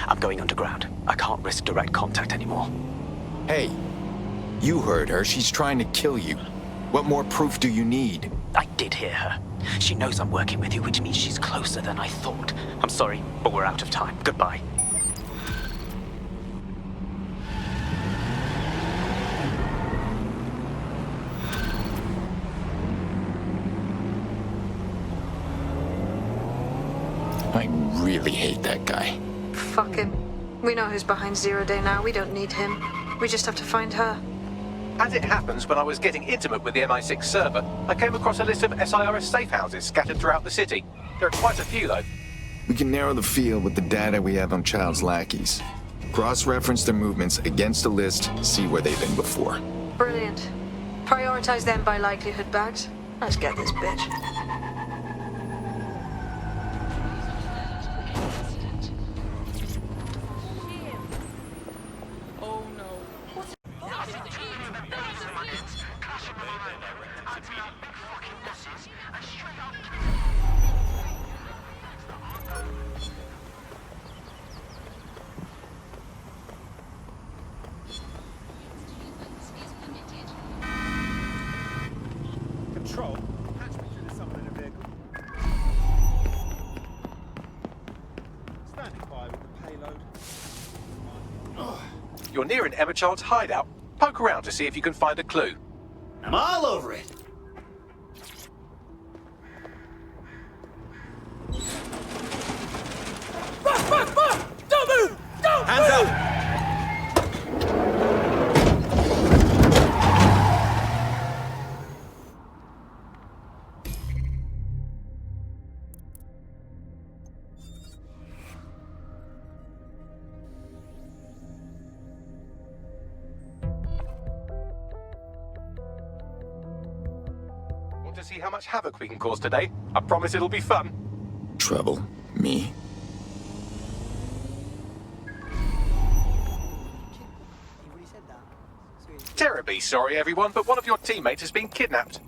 I'm going underground. I can't risk direct contact anymore. Hey, you heard her. She's trying to kill you. What more proof do you need? I did hear her. She knows I'm working with you, which means she's closer than I thought. I'm sorry, but we're out of time. Goodbye. I really hate that guy. Fuck him. We know who's behind Zero Day now. We don't need him. We just have to find her. As it happens, when I was getting intimate with the MI6 server, I came across a list of SIRS safe houses scattered throughout the city. There are quite a few, though. We can narrow the field with the data we have on Child's lackeys. Cross-reference their movements against a list, see where they've been before. Brilliant. Prioritize them by likelihood, Bags. Let's get this bitch. Control. Patch me through to someone in a vehicle. Standing by with the payload. You're near an Emma Child's hideout. Poke around to see if you can find a clue. I'm all over it. Fuck! Don't move! Don't Hands move! up! see how much havoc we can cause today? I promise it'll be fun. Trouble? Me? Terribly sorry, everyone, but one of your teammates has been kidnapped.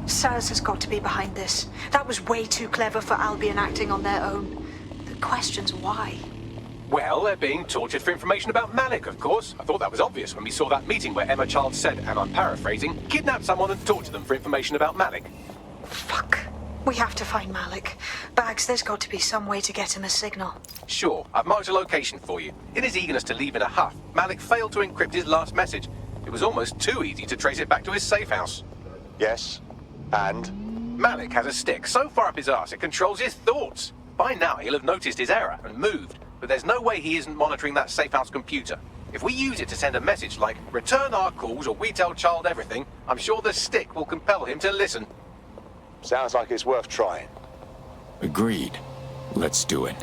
SARS has got to be behind this. That was way too clever for Albion acting on their own. The question's why. Well, they're being tortured for information about Malik, of course. I thought that was obvious when we saw that meeting where Emma Childs said, and I'm paraphrasing, kidnap someone and torture them for information about Malik. Fuck. We have to find Malik. Bags, there's got to be some way to get him a signal. Sure, I've marked a location for you. In his eagerness to leave in a huff, Malik failed to encrypt his last message. It was almost too easy to trace it back to his safe house. Yes, and? Malik has a stick so far up his arse it controls his thoughts. By now he'll have noticed his error and moved, but there's no way he isn't monitoring that safe house computer. If we use it to send a message like, return our calls or we tell Child everything, I'm sure the stick will compel him to listen. Sounds like it's worth trying. Agreed. Let's do it.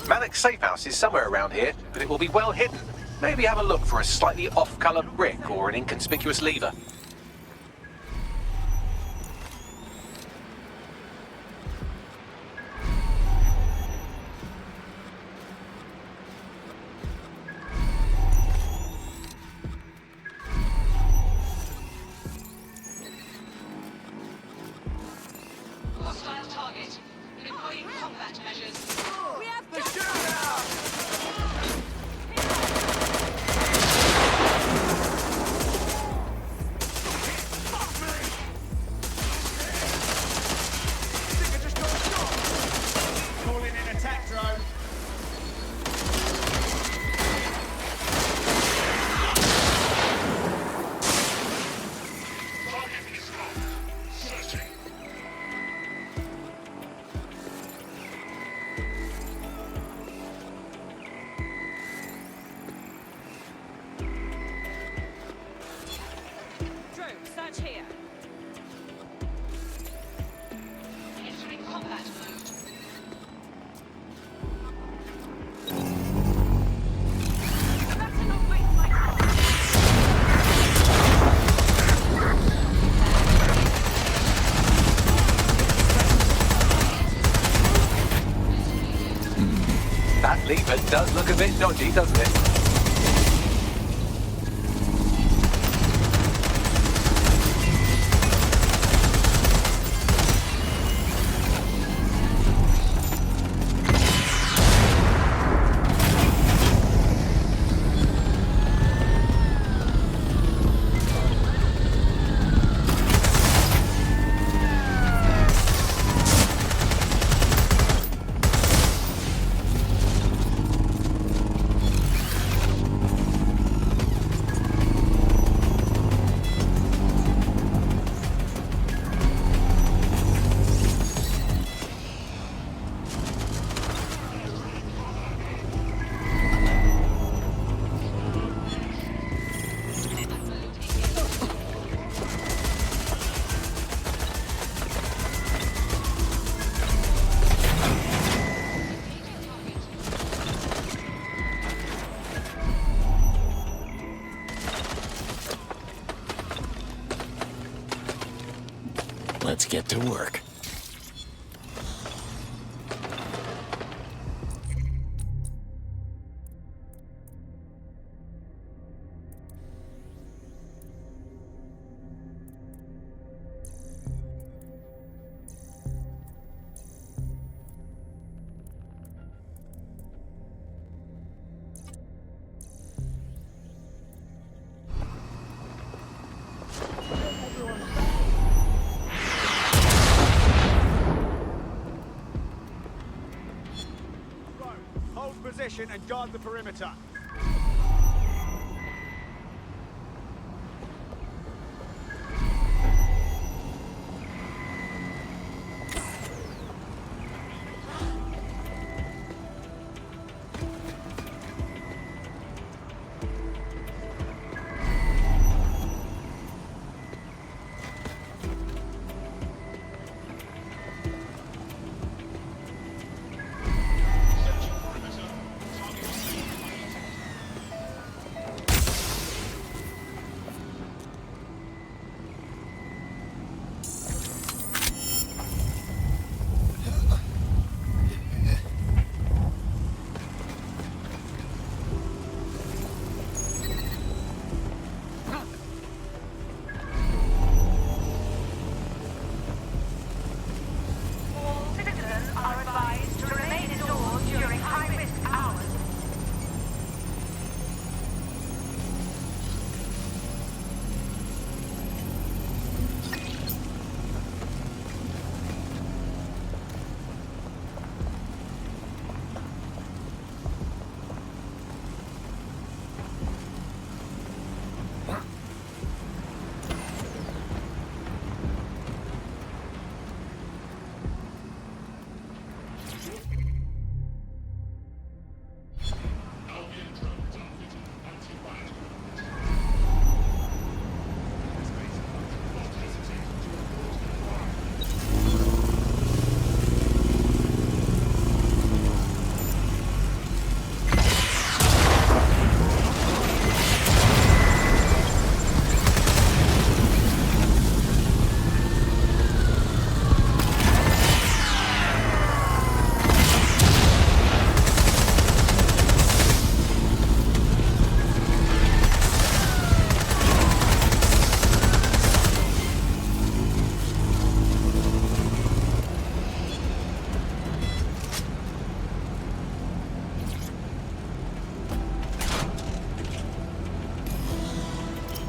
Malik's safe house is somewhere around here, but it will be well hidden. Maybe have a look for a slightly off-color brick or an inconspicuous lever. Hostile target. Employing combat measures. We have the Calling in attack drone. drone. Search here. Entering combat mode. Better not waste my time. That lever does look a bit dodgy, doesn't it? Let's get to work. Hold position and guard the perimeter.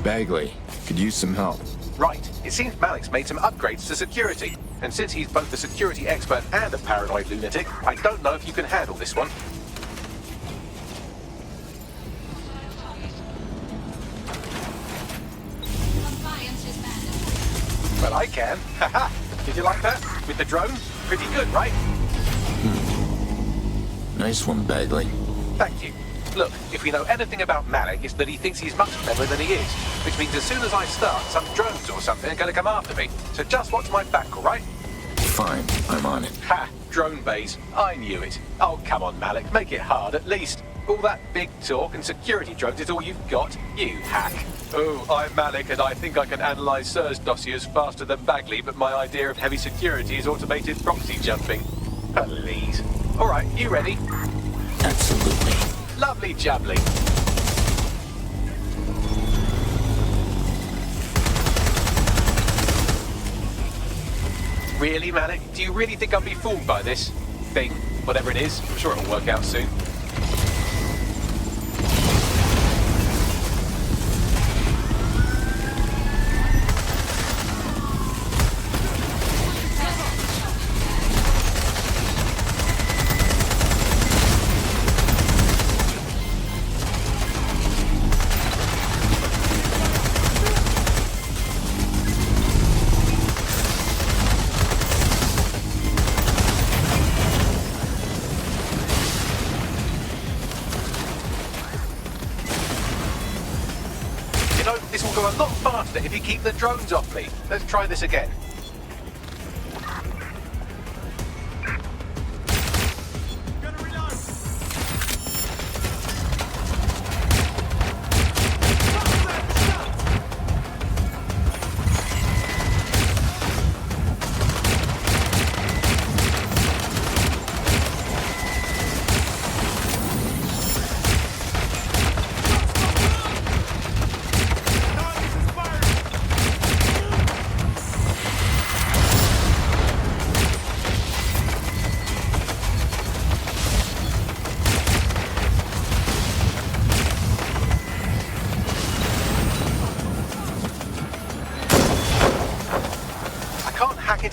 Bagley, could use some help. Right. It seems Malik's made some upgrades to security. And since he's both a security expert and a paranoid lunatic, I don't know if you can handle this one. Well, I can. Haha. Did you like that? With the drone? Pretty good, right? Nice one, Bagley. Thank you. Look, if we know anything about Malik, it's that he thinks he's much cleverer than he is. Which means as soon as I start, some drones or something are going to come after me. So just watch my back, all right? Fine, I'm on it. Ha! Drone bays. I knew it. Oh, come on, Malik. Make it hard, at least. All that big talk and security drones is all you've got? You hack. Oh, I'm Malik, and I think I can analyze SIRS dossiers faster than Bagley, but my idea of heavy security is automated proxy jumping. Please. All right, you ready? Absolutely. Lovely jubbly. Really, Malik? Do you really think I'll be fooled by this thing? Whatever it is, I'm sure it'll work out soon. This will go a lot faster if you keep the drones off me. Let's try this again.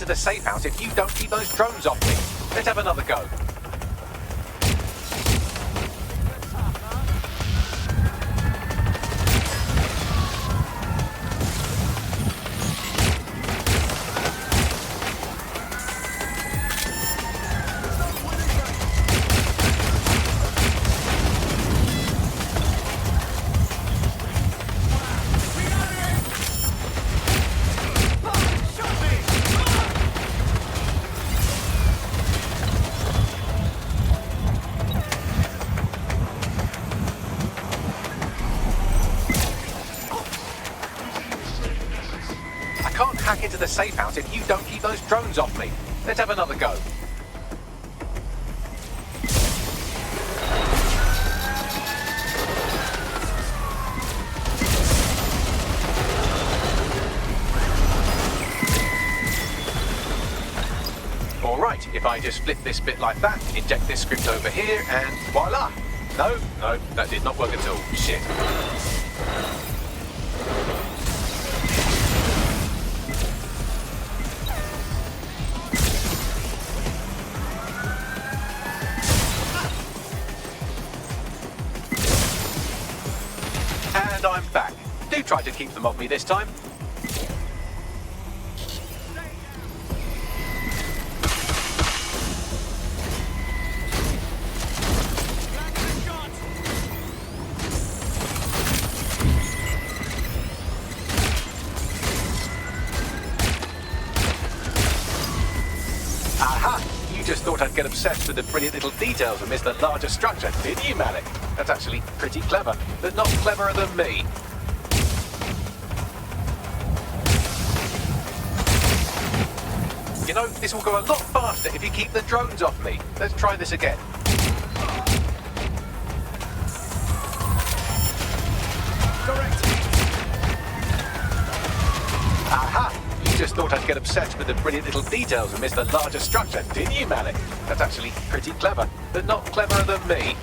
into the safe house if you don't keep those drones off me. Let's have another go. Hack into the safe house if you don't keep those drones off me. Let's have another go. Alright, if I just flip this bit like that, inject this script over here, and voila! No, that did not work at all. Shit. And I'm back. Do try to keep them off me this time. Aha! You just thought I'd get obsessed with the brilliant little details and miss the larger structure, did you, Malik? That's actually pretty clever, but not cleverer than me. You know, this will go a lot faster if you keep the drones off me. Let's try this again. Correct. Aha! You just thought I'd get obsessed with the brilliant little details and miss the larger structure, didn't you, Malik? That's actually pretty clever, but not cleverer than me.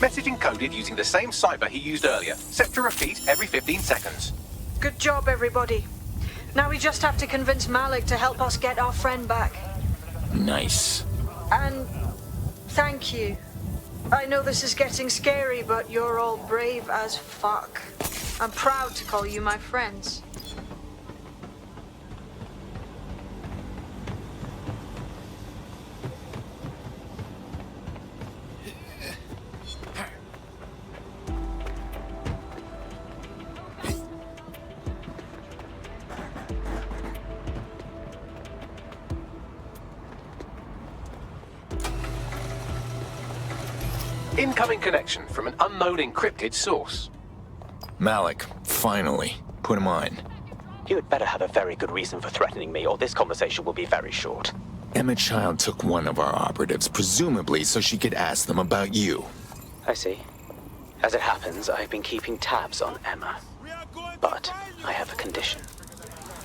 Message encoded using the same cipher he used earlier, set to repeat every 15 seconds. Good job, everybody. Now we just have to convince Malik to help us get our friend back. Nice. And thank you. I know this is getting scary, but you're all brave as fuck. I'm proud to call you my friends. Incoming connection from an unknown encrypted source. Malik, finally. Put him on. You had better have a very good reason for threatening me, or this conversation will be very short. Emma Child took one of our operatives, presumably so she could ask them about you. I see. As it happens, I've been keeping tabs on Emma. But I have a condition.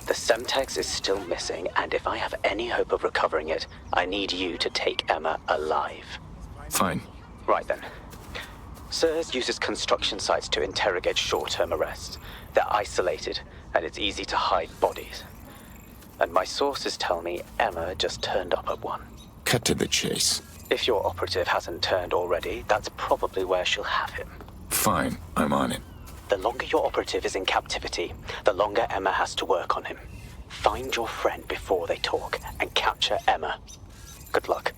The Semtex is still missing, and if I have any hope of recovering it, I need you to take Emma alive. Fine. Right then. SIRS uses construction sites to interrogate short-term arrests. They're isolated, and it's easy to hide bodies. And my sources tell me Emma just turned up at one. Cut to the chase. If your operative hasn't turned already, that's probably where she'll have him. Fine, I'm on it. The longer your operative is in captivity, the longer Emma has to work on him. Find your friend before they talk and capture Emma. Good luck.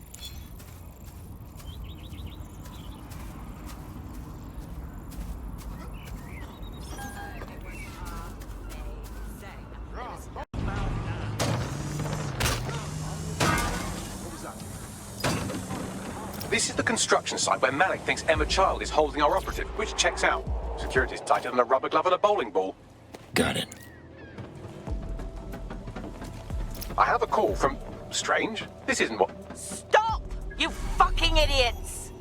This is the construction site where Malik thinks Emma Child is holding our operative, which checks out. Security's tighter than a rubber glove and a bowling ball. Got it. I have a call from... Strange. This isn't what... Stop! You fucking idiots!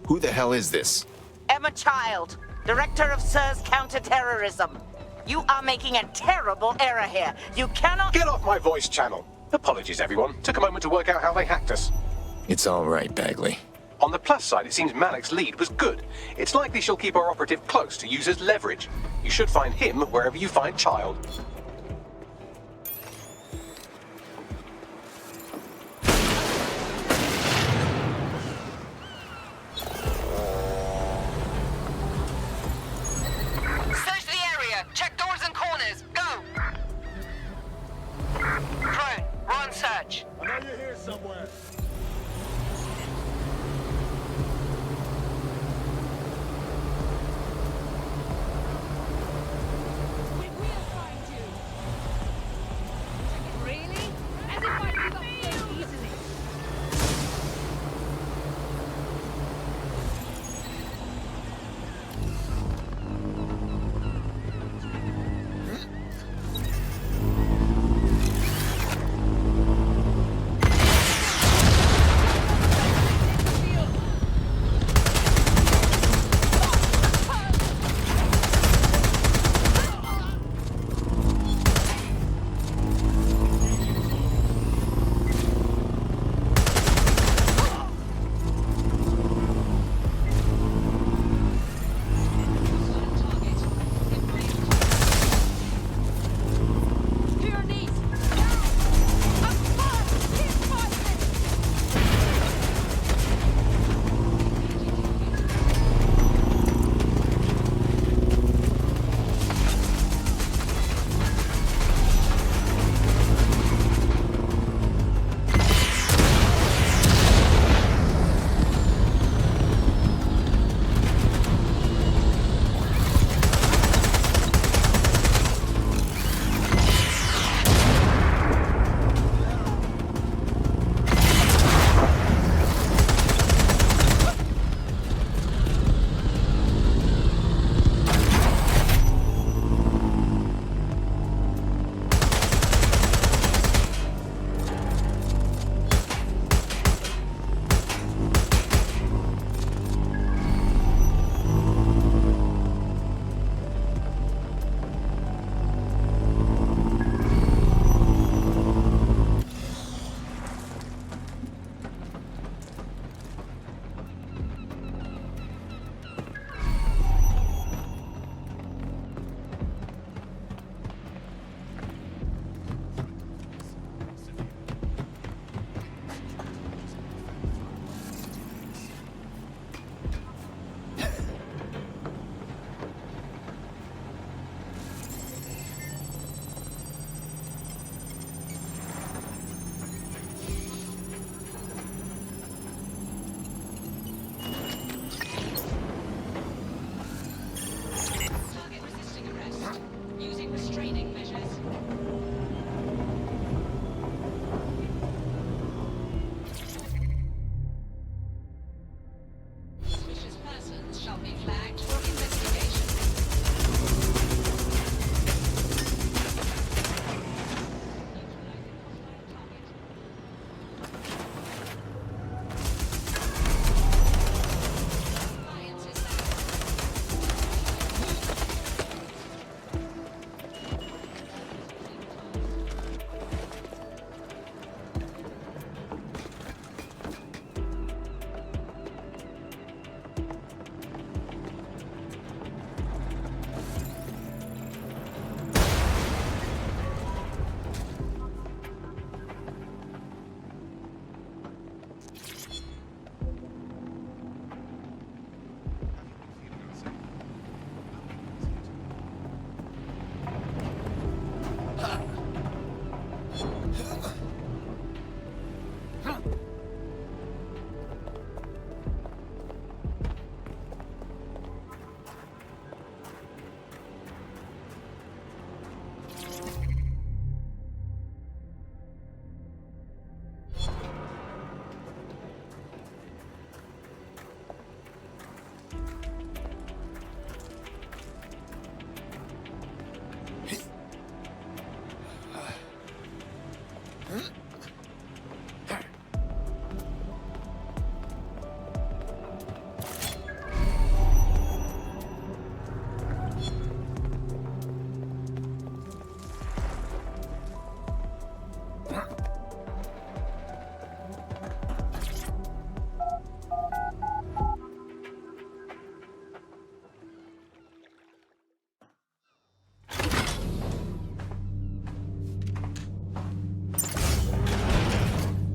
Who the hell is this? Emma Child, Director of SIRS Counterterrorism. You are making a terrible error here. You cannot... Get off my voice channel. Apologies, everyone. Took a moment to work out how they hacked us. It's all right, Bagley. On the plus side, it seems Malik's lead was good. It's likely she'll keep our operative close to use as leverage. You should find him wherever you find Child. Search the area. Check doors and corners. Go. Drone, we're on search. I know you're here somewhere. Really? As if I give up so easily.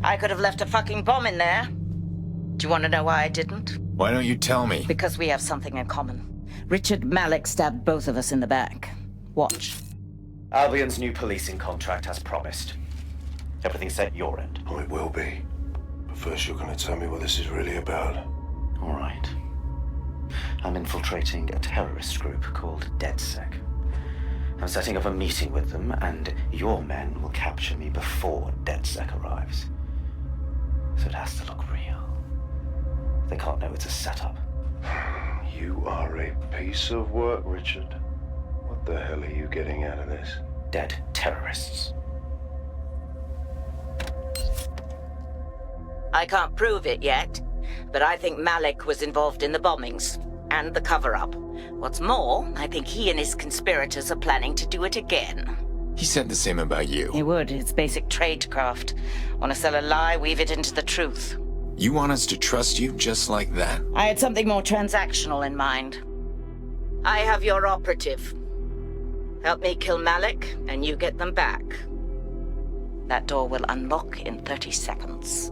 I could have left a fucking bomb in there. Do you want to know why I didn't? Why don't you tell me? Because we have something in common. Richard Malik stabbed both of us in the back. Watch. Albion's new policing contract as promised. Everything set your end. Oh, it will be. But first you're going to tell me what this is really about. All right. I'm infiltrating a terrorist group called DedSec. I'm setting up a meeting with them, and your men will capture me before DedSec arrives. So it has to look real. They can't know it's a setup. You are a piece of work, Richard. What the hell are you getting out of this? Dead terrorists. I can't prove it yet, but I think Malik was involved in the bombings and the cover-up. What's more, I think he and his conspirators are planning to do it again. He said the same about you. He would. It's basic tradecraft. Want to sell a lie, weave it into the truth. You want us to trust you just like that? I had something more transactional in mind. I have your operative. Help me kill Malik, and you get them back. That door will unlock in 30 seconds.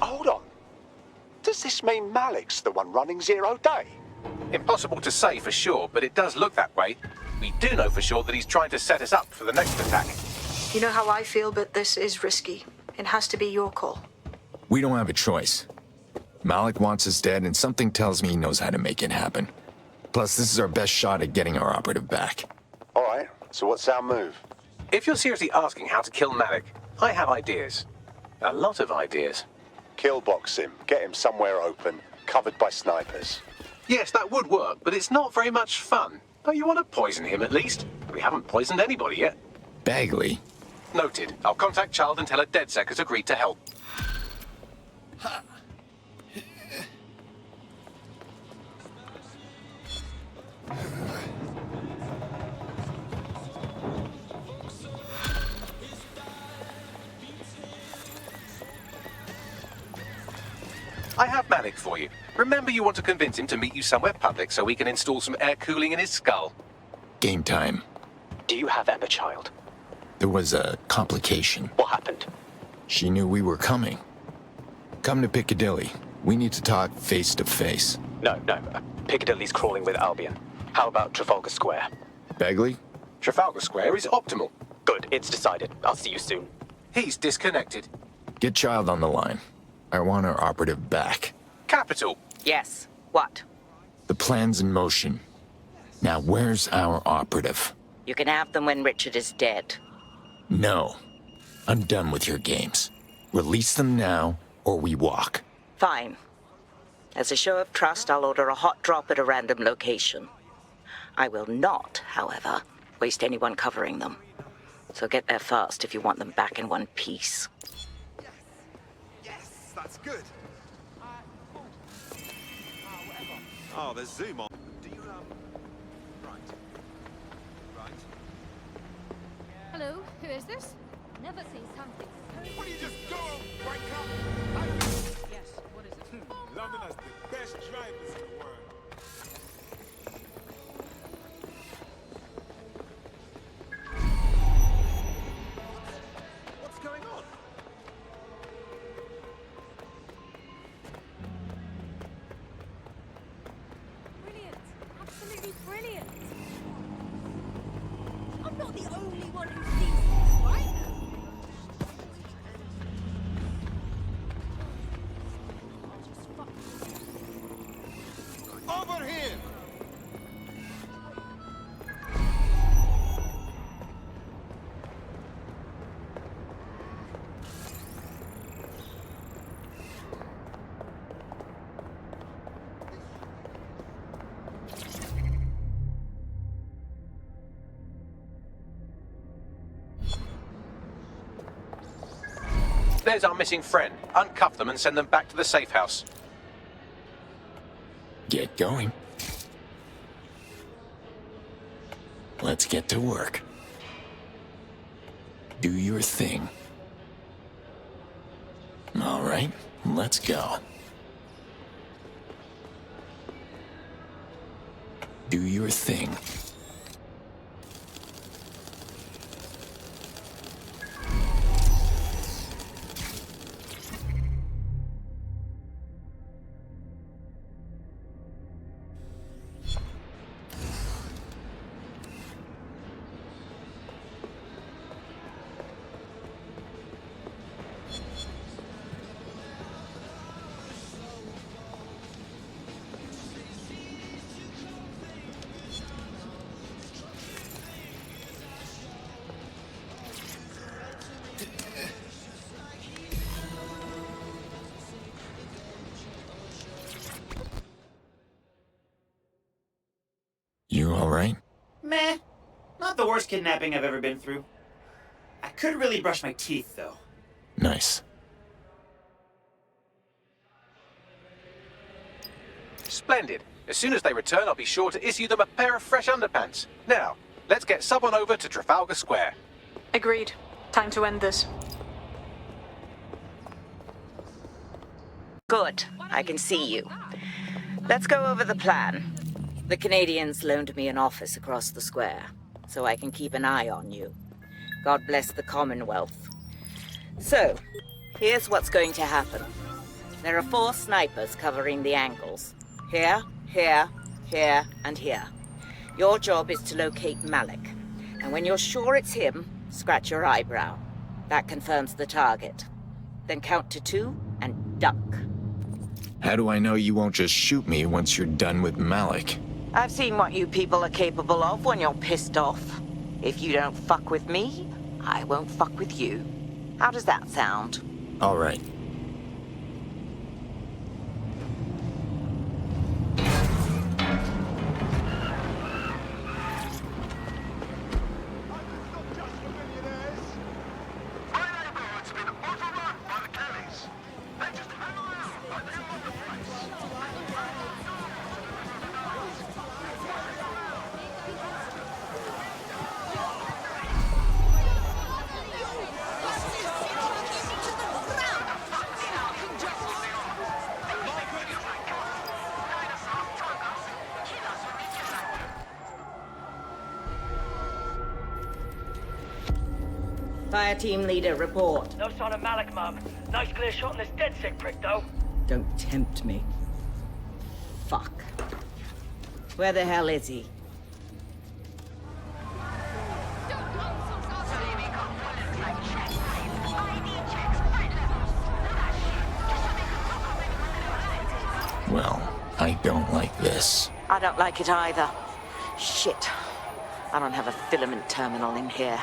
Hold on. Does this mean Malik's the one running Zero Day? Impossible to say for sure, but it does look that way. We do know for sure that he's trying to set us up for the next attack. You know how I feel, but this is risky. It has to be your call. We don't have a choice. Malik wants us dead, and something tells me he knows how to make it happen. Plus, this is our best shot at getting our operative back. All right, so what's our move? If you're seriously asking how to kill Malik, I have ideas. A lot of ideas. Killbox him, get him somewhere open, covered by snipers. Yes, that would work, but it's not very much fun. Don't you want to poison him at least? We haven't poisoned anybody yet. Bagley? Noted. I'll contact Child and tell her DedSec has agreed to help. I have Malik for you. Remember, you want to convince him to meet you somewhere public so we can install some air cooling in his skull. Game time. Do you have Emma, Child? There was a complication. What happened? She knew we were coming. Come to Piccadilly. We need to talk face to face. No. Piccadilly's crawling with Albion. How about Trafalgar Square? Bagley? Trafalgar Square is optimal. Good, it's decided. I'll see you soon. He's disconnected. Get Child on the line. I want our operative back. Capital. Yes. What? The plan's in motion. Now, where's our operative? You can have them when Richard is dead. No. I'm done with your games. Release them now, or we walk. Fine. As a show of trust, I'll order a hot drop at a random location. I will not, however, waste anyone covering them. So get there fast if you want them back in one piece. Yes, that's good. Oh, there's Zoom on. Do you, right. Hello, who is this? Never seen something so... Will you just go, right cop? Yes, what is it? London has the best drivers in the world. What's going on? Brilliant. Over here! There's our missing friend. Uncuff them and send them back to the safe house. Get going. Let's get to work. Do your thing. All right, let's go. Do your thing. You all right? Meh. Not the worst kidnapping I've ever been through. I could really brush my teeth, though. Nice. Splendid. As soon as they return, I'll be sure to issue them a pair of fresh underpants. Now, let's get Sub on over to Trafalgar Square. Agreed. Time to end this. Good. I can see you. Let's go over the plan. The Canadians loaned me an office across the square, so I can keep an eye on you. God bless the Commonwealth. So, here's what's going to happen. There are 4 snipers covering the angles. Here, here, here, and here. Your job is to locate Malik. And when you're sure it's him, scratch your eyebrow. That confirms the target. Then count to 2 and duck. How do I know you won't just shoot me once you're done with Malik? I've seen what you people are capable of when you're pissed off. If you don't fuck with me, I won't fuck with you. How does that sound? All right. Fire team leader, report. No sign of Malik, Mum. Nice clear shot on this DedSec prick, though. Don't tempt me. Fuck. Where the hell is he? Well, I don't like this. I don't like it either. Shit. I don't have a filament terminal in here.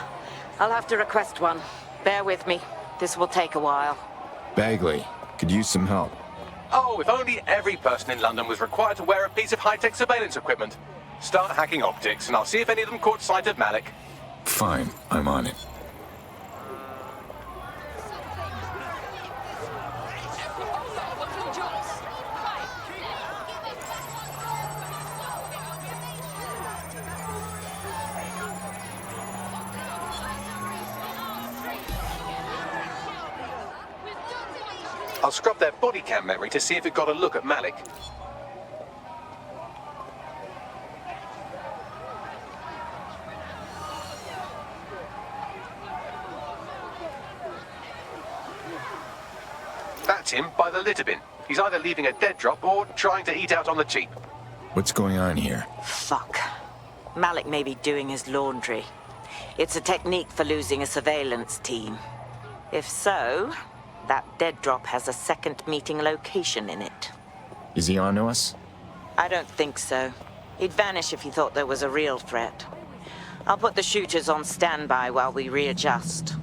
I'll have to request one. Bear with me. This will take a while. Bagley, could use some help. Oh, if only every person in London was required to wear a piece of high-tech surveillance equipment. Start hacking optics, and I'll see if any of them caught sight of Malik. Fine, I'm on it. I'll scrub their body cam memory to see if it got a look at Malik. That's him by the litter bin. He's either leaving a dead drop or trying to eat out on the cheap. What's going on here? Fuck. Malik may be doing his laundry. It's a technique for losing a surveillance team. If so, that dead drop has a second meeting location in it. Is he on to us? I don't think so. He'd vanish if he thought there was a real threat. I'll put the shooters on standby while we readjust.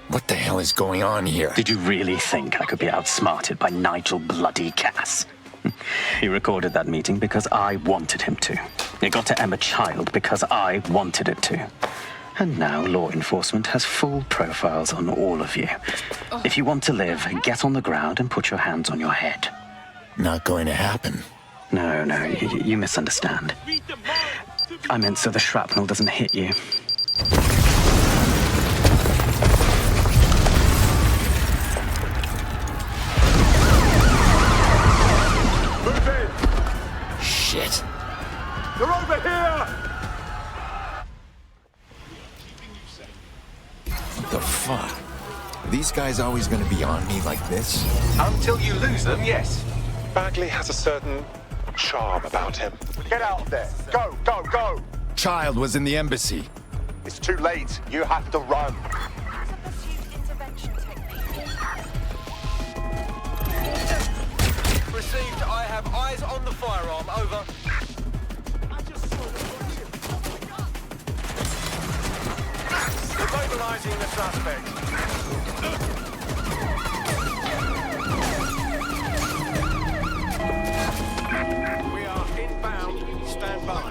What the hell is going on here? Did you really think I could be outsmarted by Nigel bloody Cass? He recorded that meeting because I wanted him to. It got to Emma Child because I wanted it to. And now law enforcement has full profiles on all of you. If you want to live, get on the ground and put your hands on your head. Not going to happen. No, you misunderstand. I meant so the shrapnel doesn't hit you. Shit. They're over here! The fuck? Are these guys always gonna be on me like this? Until you lose them, yes. Bagley has a certain charm about him. Get out of there. Go, go, go! Child was in the embassy. It's too late. You have to run. Received. I have eyes on the firearm. Over. Immobilizing the suspect. We are inbound. Stand by.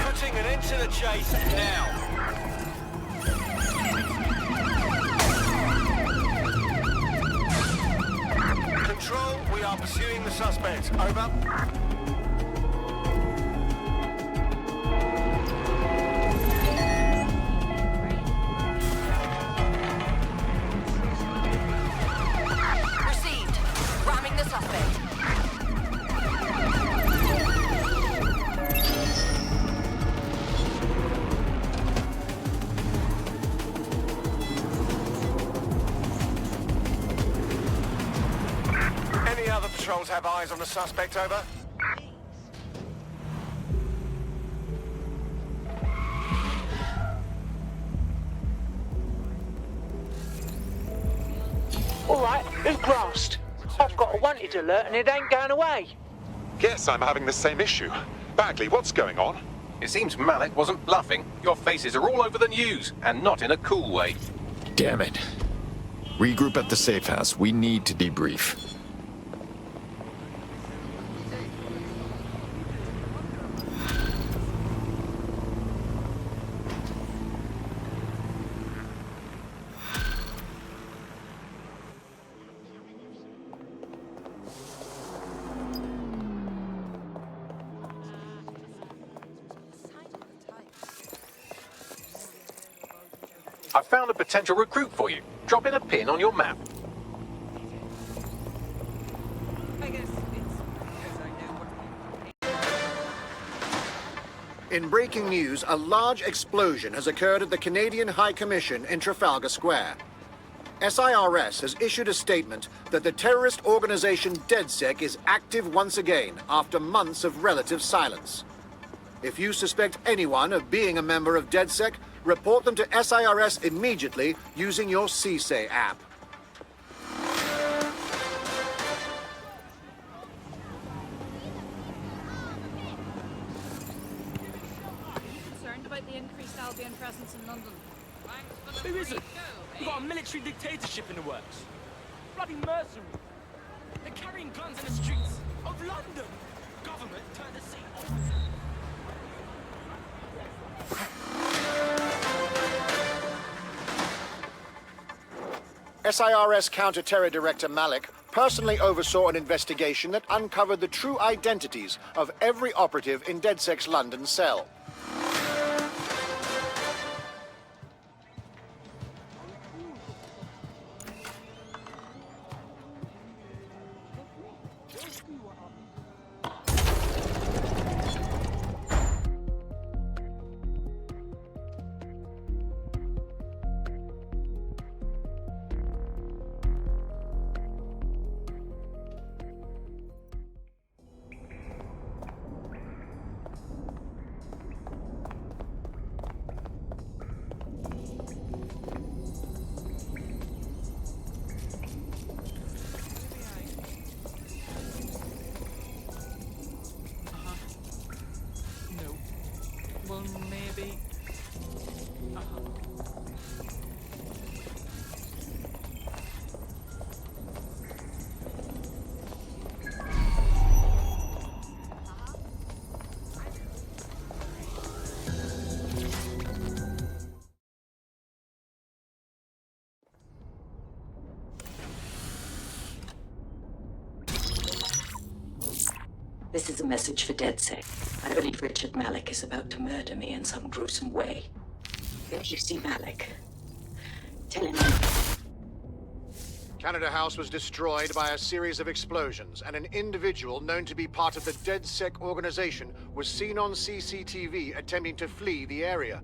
Putting an end to the chase now. Control, we are pursuing the suspect. Over. Received. Ramming the suspect. Any other patrols have eyes on the suspect? Over. All right, who's grasped? I've got a wanted alert and it ain't going away. Yes, I'm having the same issue. Bagley, what's going on? It seems Malik wasn't bluffing. Your faces are all over the news, and not in a cool way. Damn it. Regroup at the safe house. We need to debrief. I found a potential recruit for you. Drop in a pin on your map. In breaking news, a large explosion has occurred at the Canadian High Commission in Trafalgar Square. SIRS has issued a statement that the terrorist organization DedSec is active once again after months of relative silence. If you suspect anyone of being a member of DedSec, report them to SIRS immediately using your CSAY app. Concerned about the increased Albion presence in London. Who isn't? We've got a military dictatorship in the works. Bloody mercenaries. They're carrying guns in the streets of London. Government turned the seat opposite. SIRS Counter-Terror Director Malik personally oversaw an investigation that uncovered the true identities of every operative in DedSec's London cell. Well, maybe... This is a message for DedSec. I believe Richard Malik is about to murder me in some gruesome way. If you see Malik, tell him... Canada House was destroyed by a series of explosions, and an individual known to be part of the DedSec organization was seen on CCTV attempting to flee the area.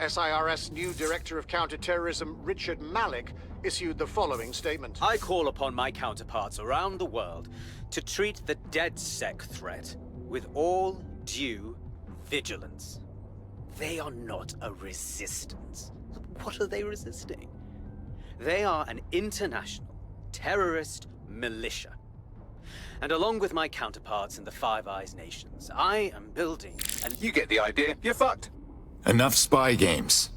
SIRS new Director of Counterterrorism, Richard Malik, issued the following statement. I call upon my counterparts around the world to treat the DedSec threat with all due vigilance. They are not a resistance. What are they resisting? They are an international terrorist militia. And along with my counterparts in the Five Eyes nations, I am building a... You get the idea. You're fucked. Enough spy games.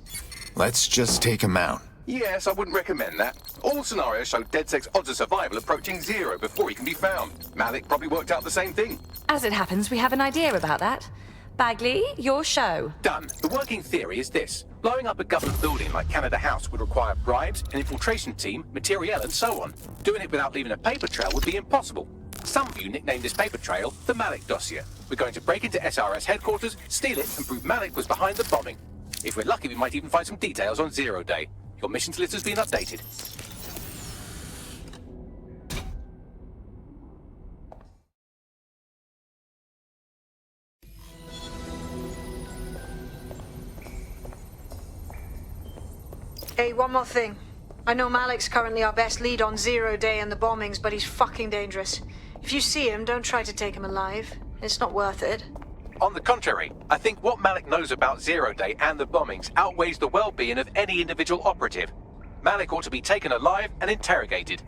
Let's just take him out. Yes, I wouldn't recommend that. All scenarios show DedSec's odds of survival approaching 0 before he can be found. Malik probably worked out the same thing. As it happens, we have an idea about that. Bagley, your show. Done. The working theory is this. Blowing up a government building like Canada House would require bribes, an infiltration team, materiel, and so on. Doing it without leaving a paper trail would be impossible. Some of you nicknamed this paper trail the Malik dossier. We're going to break into SRS headquarters, steal it, and prove Malik was behind the bombing. If we're lucky, we might even find some details on Zero Day. Your missions list has been updated. Hey, one more thing. I know Malik's currently our best lead on Zero Day and the bombings, but he's fucking dangerous. If you see him, don't try to take him alive. It's not worth it. On the contrary, I think what Malik knows about Zero Day and the bombings outweighs the well-being of any individual operative. Malik ought to be taken alive and interrogated.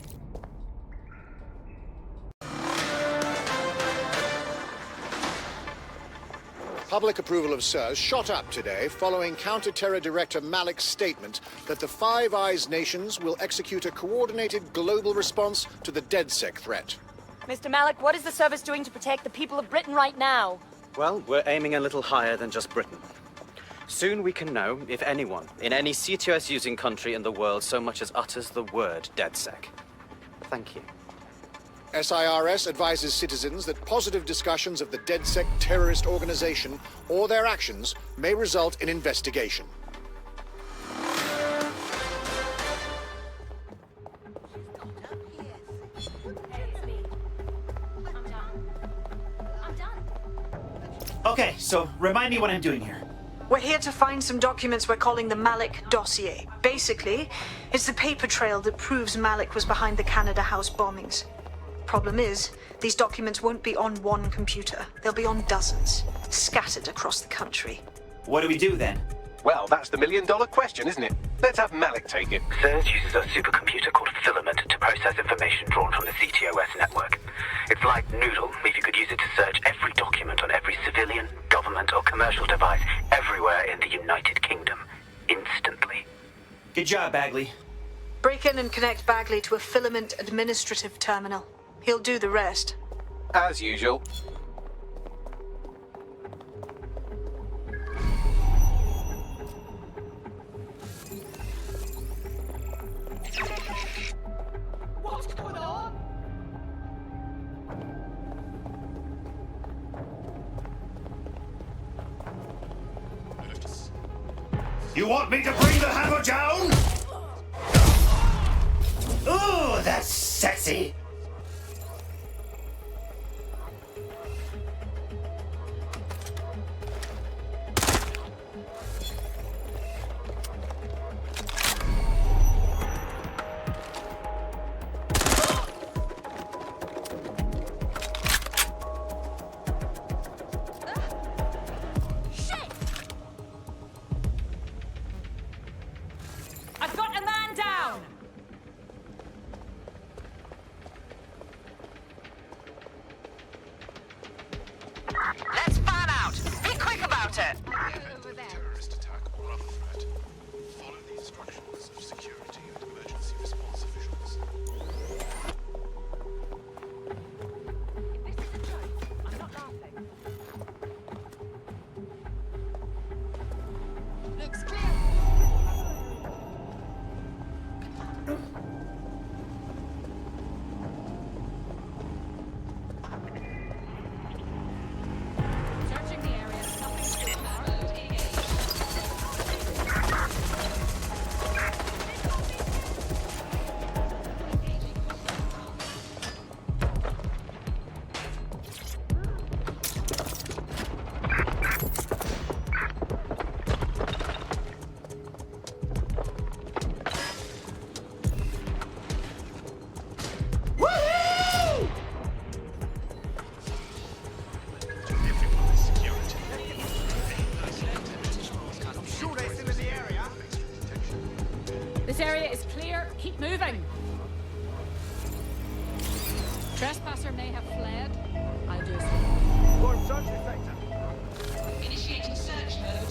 Public approval of SIRS shot up today following Counter-Terror Director Malik's statement that the Five Eyes nations will execute a coordinated global response to the DedSec threat. Mr. Malik, what is the service doing to protect the people of Britain right now? Well, we're aiming a little higher than just Britain. Soon we can know if anyone in any CTOS-using country in the world so much as utters the word DedSec. Thank you. SIRS advises citizens that positive discussions of the DedSec terrorist organization or their actions may result in investigation. Okay, so remind me what I'm doing here. We're here to find some documents we're calling the Malik dossier. Basically, it's the paper trail that proves Malik was behind the Canada House bombings. Problem is, these documents won't be on one computer. They'll be on dozens, scattered across the country. What do we do then? Well, that's the million-dollar question, isn't it? Let's have Malik take it. SIRS uses a supercomputer called Filament to process information drawn from the CTOS network. It's like Noodle, if you could use it to search every document on every civilian, government, or commercial device everywhere in the United Kingdom, instantly. Good job, Bagley. Break in and connect Bagley to a filament administrative terminal. He'll do the rest. As usual. What's going on? You want me to bring the hammer down? Ooh, that's sexy. I've got a man down! Let's fan out. Be quick about it. Terrorist attack or other threat. Follow the instructions of security and emergency response officials. This is a joke. I'm not laughing. Looks clear. Searching the area. Nothing's too far. This area is clear. Keep moving. Trespasser may have fled. I'll do so. Warm search sector. Initiating search mode.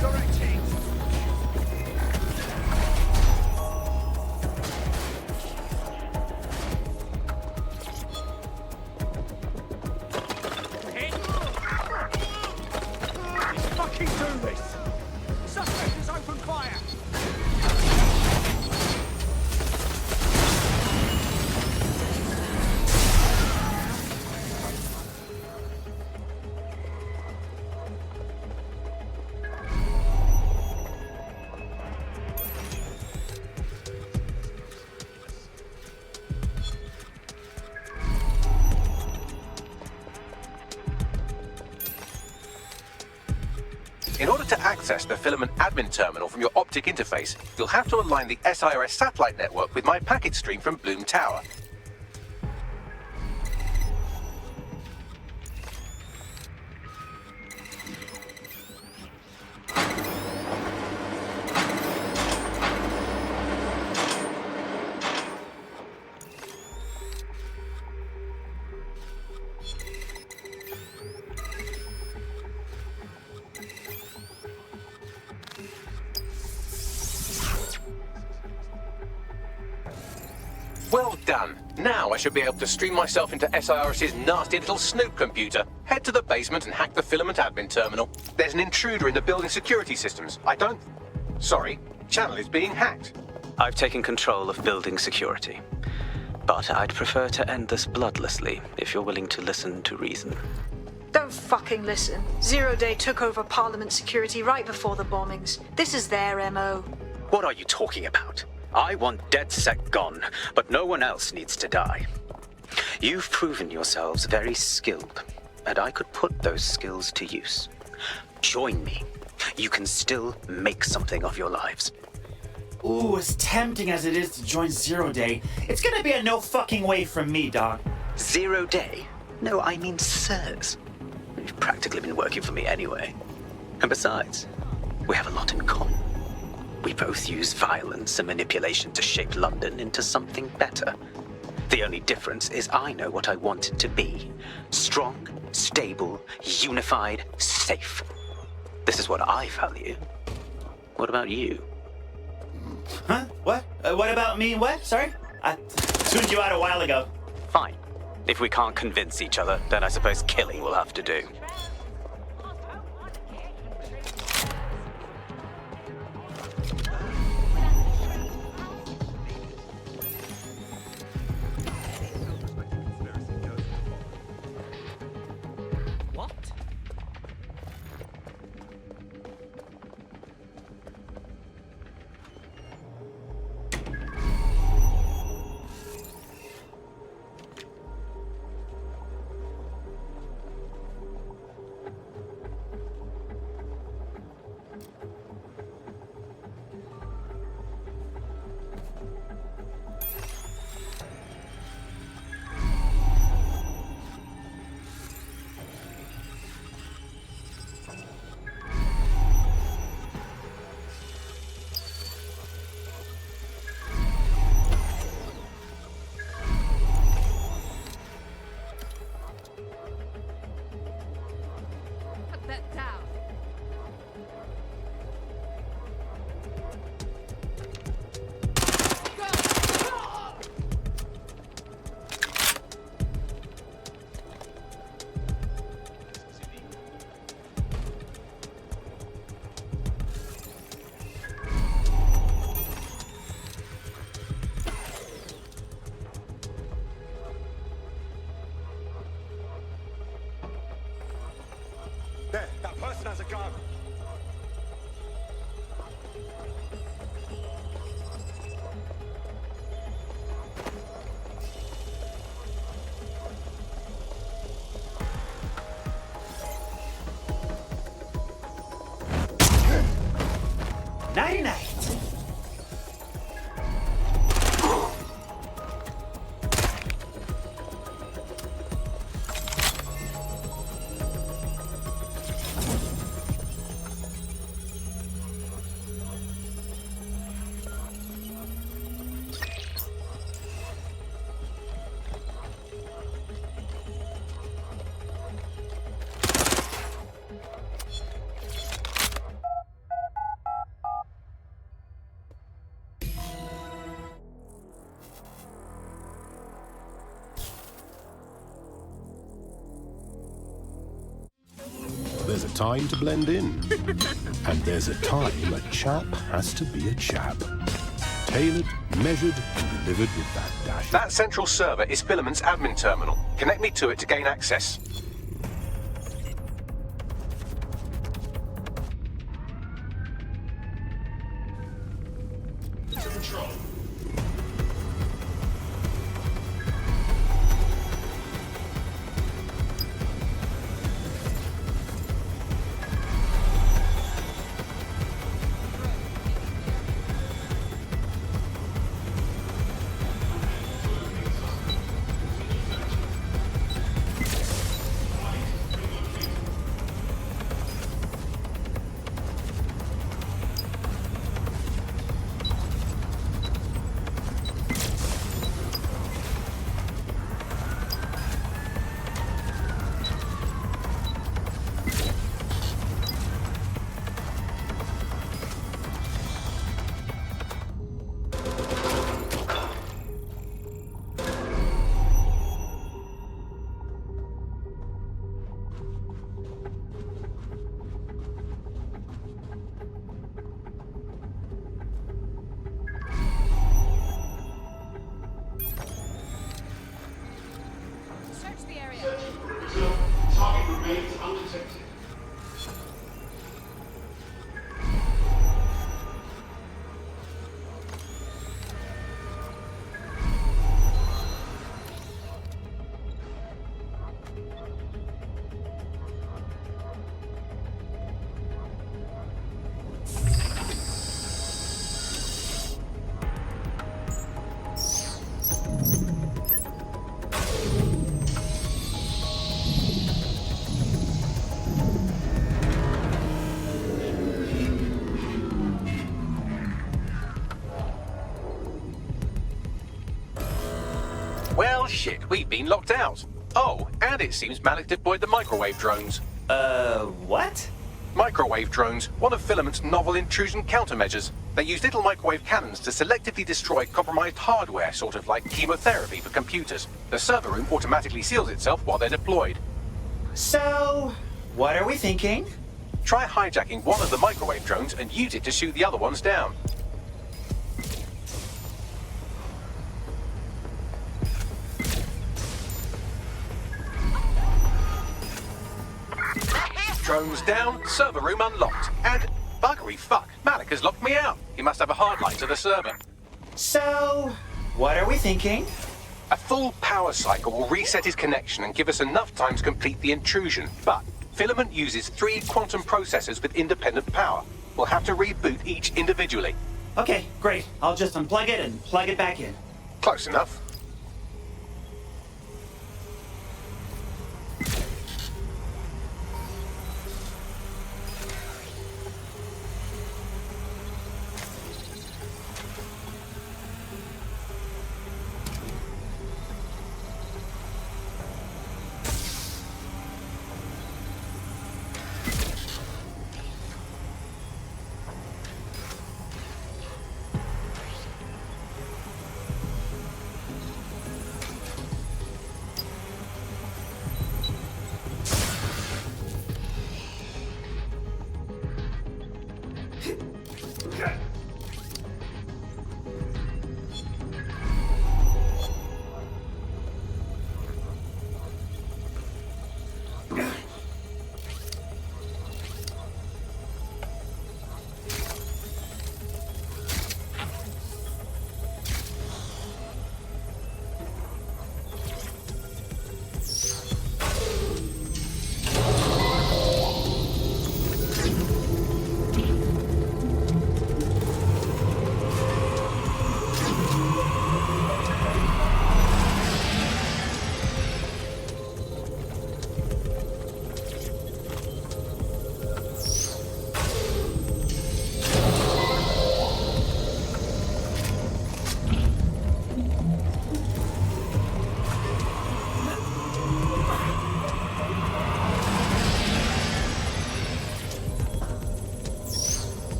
Directing. Fucking do this! Suspect has opened fire! In order to access the filament admin terminal from your optic interface, you'll have to align the SIRS satellite network with my packet stream from Bloom Tower. Well done. Now I should be able to stream myself into SIRS's nasty little snoop computer, head to the basement and hack the filament admin terminal. There's an intruder in the building security systems. Sorry, channel is being hacked. I've taken control of building security. But I'd prefer to end this bloodlessly, if you're willing to listen to reason. Don't fucking listen. Zero Day took over Parliament security right before the bombings. This is their MO. What are you talking about? I want DedSec gone, but no one else needs to die. You've proven yourselves very skilled, and I could put those skills to use. Join me. You can still make something of your lives. Ooh, as tempting as it is to join Zero Day, it's gonna be a no fucking way from me, dog. 0 Day? No, I mean SIRS. You've practically been working for me anyway. And besides, we have a lot in common. We both use violence and manipulation to shape London into something better. The only difference is I know what I want it to be. Strong, stable, unified, safe. This is what I value. What about you? Huh? What? What about me? What? Sorry? I tuned you out a while ago. Fine. If we can't convince each other, then I suppose killing will have to do. There, that person has a gun. Nighty-night. There's a time to blend in. And there's a time a chap has to be a chap. Tailored, measured, and delivered with that dash. That central server is Filament's admin terminal. Connect me to it to gain access. To control. we've been locked out. Oh, and it seems Malik deployed the microwave drones. What? Microwave drones, one of Filament's novel intrusion countermeasures. They use little microwave cannons to selectively destroy compromised hardware, sort of like chemotherapy for computers. The server room automatically seals itself while they're deployed. So, what are we thinking? Try hijacking one of the microwave drones and use it to shoot the other ones down. Drones down, server room unlocked, and buggery fuck, Malik has locked me out. He must have a hard line to the server. So, what are we thinking? A full power cycle will reset his connection and give us enough time to complete the intrusion, but Filament uses 3 quantum processors with independent power. We'll have to reboot each individually. Okay, great. I'll just unplug it and plug it back in. Close enough.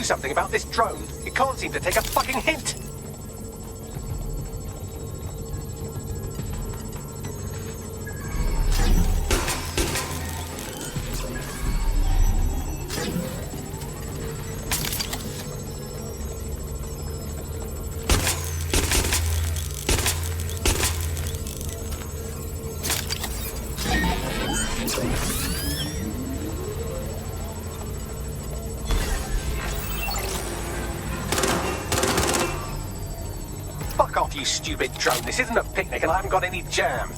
Something about this drone. It can't seem to take a fucking hint. You stupid drone. This isn't a picnic and I haven't got any jam.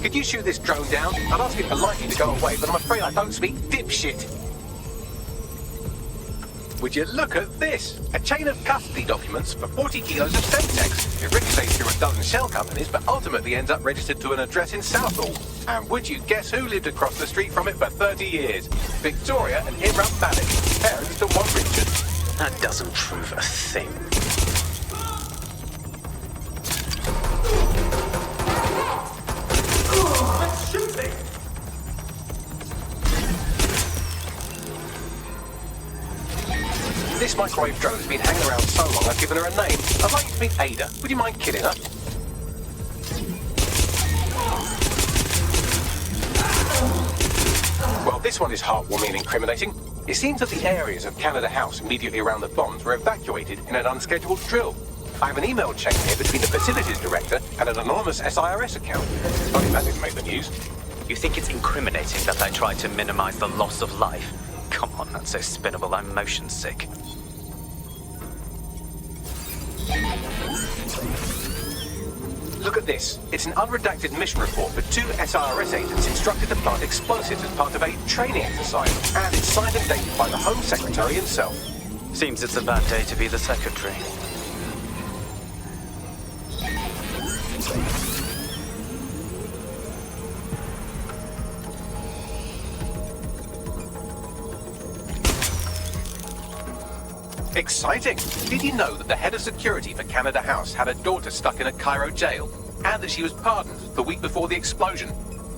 Could you shoot this drone down? I'd ask it politely to go away, but I'm afraid I don't speak dipshit. Would you look at this? A chain of custody documents for 40 kilos of Semtex. It ricochets through a dozen shell companies, but ultimately ends up registered to an address in Southall. And would you guess who lived across the street from it for 30 years? Victoria and Imran Malik, parents to one Richard. That doesn't prove a thing. This microwave drone has been hanging around so long I've given her a name. I'd like you to meet Ada. Would you mind killing her? Well, this one is heartwarming and incriminating. It seems that the areas of Canada House immediately around the bombs were evacuated in an unscheduled drill. I have an email chain here between the facilities director and an anonymous SIRS account. Funny that didn't make the news. You think it's incriminating that I tried to minimize the loss of life? Come on, that's so spinnable, I'm motion sick. Look at this. It's an unredacted mission report for 2 SIRS agents instructed to plant explosives as part of a training exercise, and it's signed and dated by the Home Secretary himself. Seems it's a bad day to be the secretary. Exciting! Did you know that the head of security for Canada House had a daughter stuck in a Cairo jail? And that she was pardoned the week before the explosion?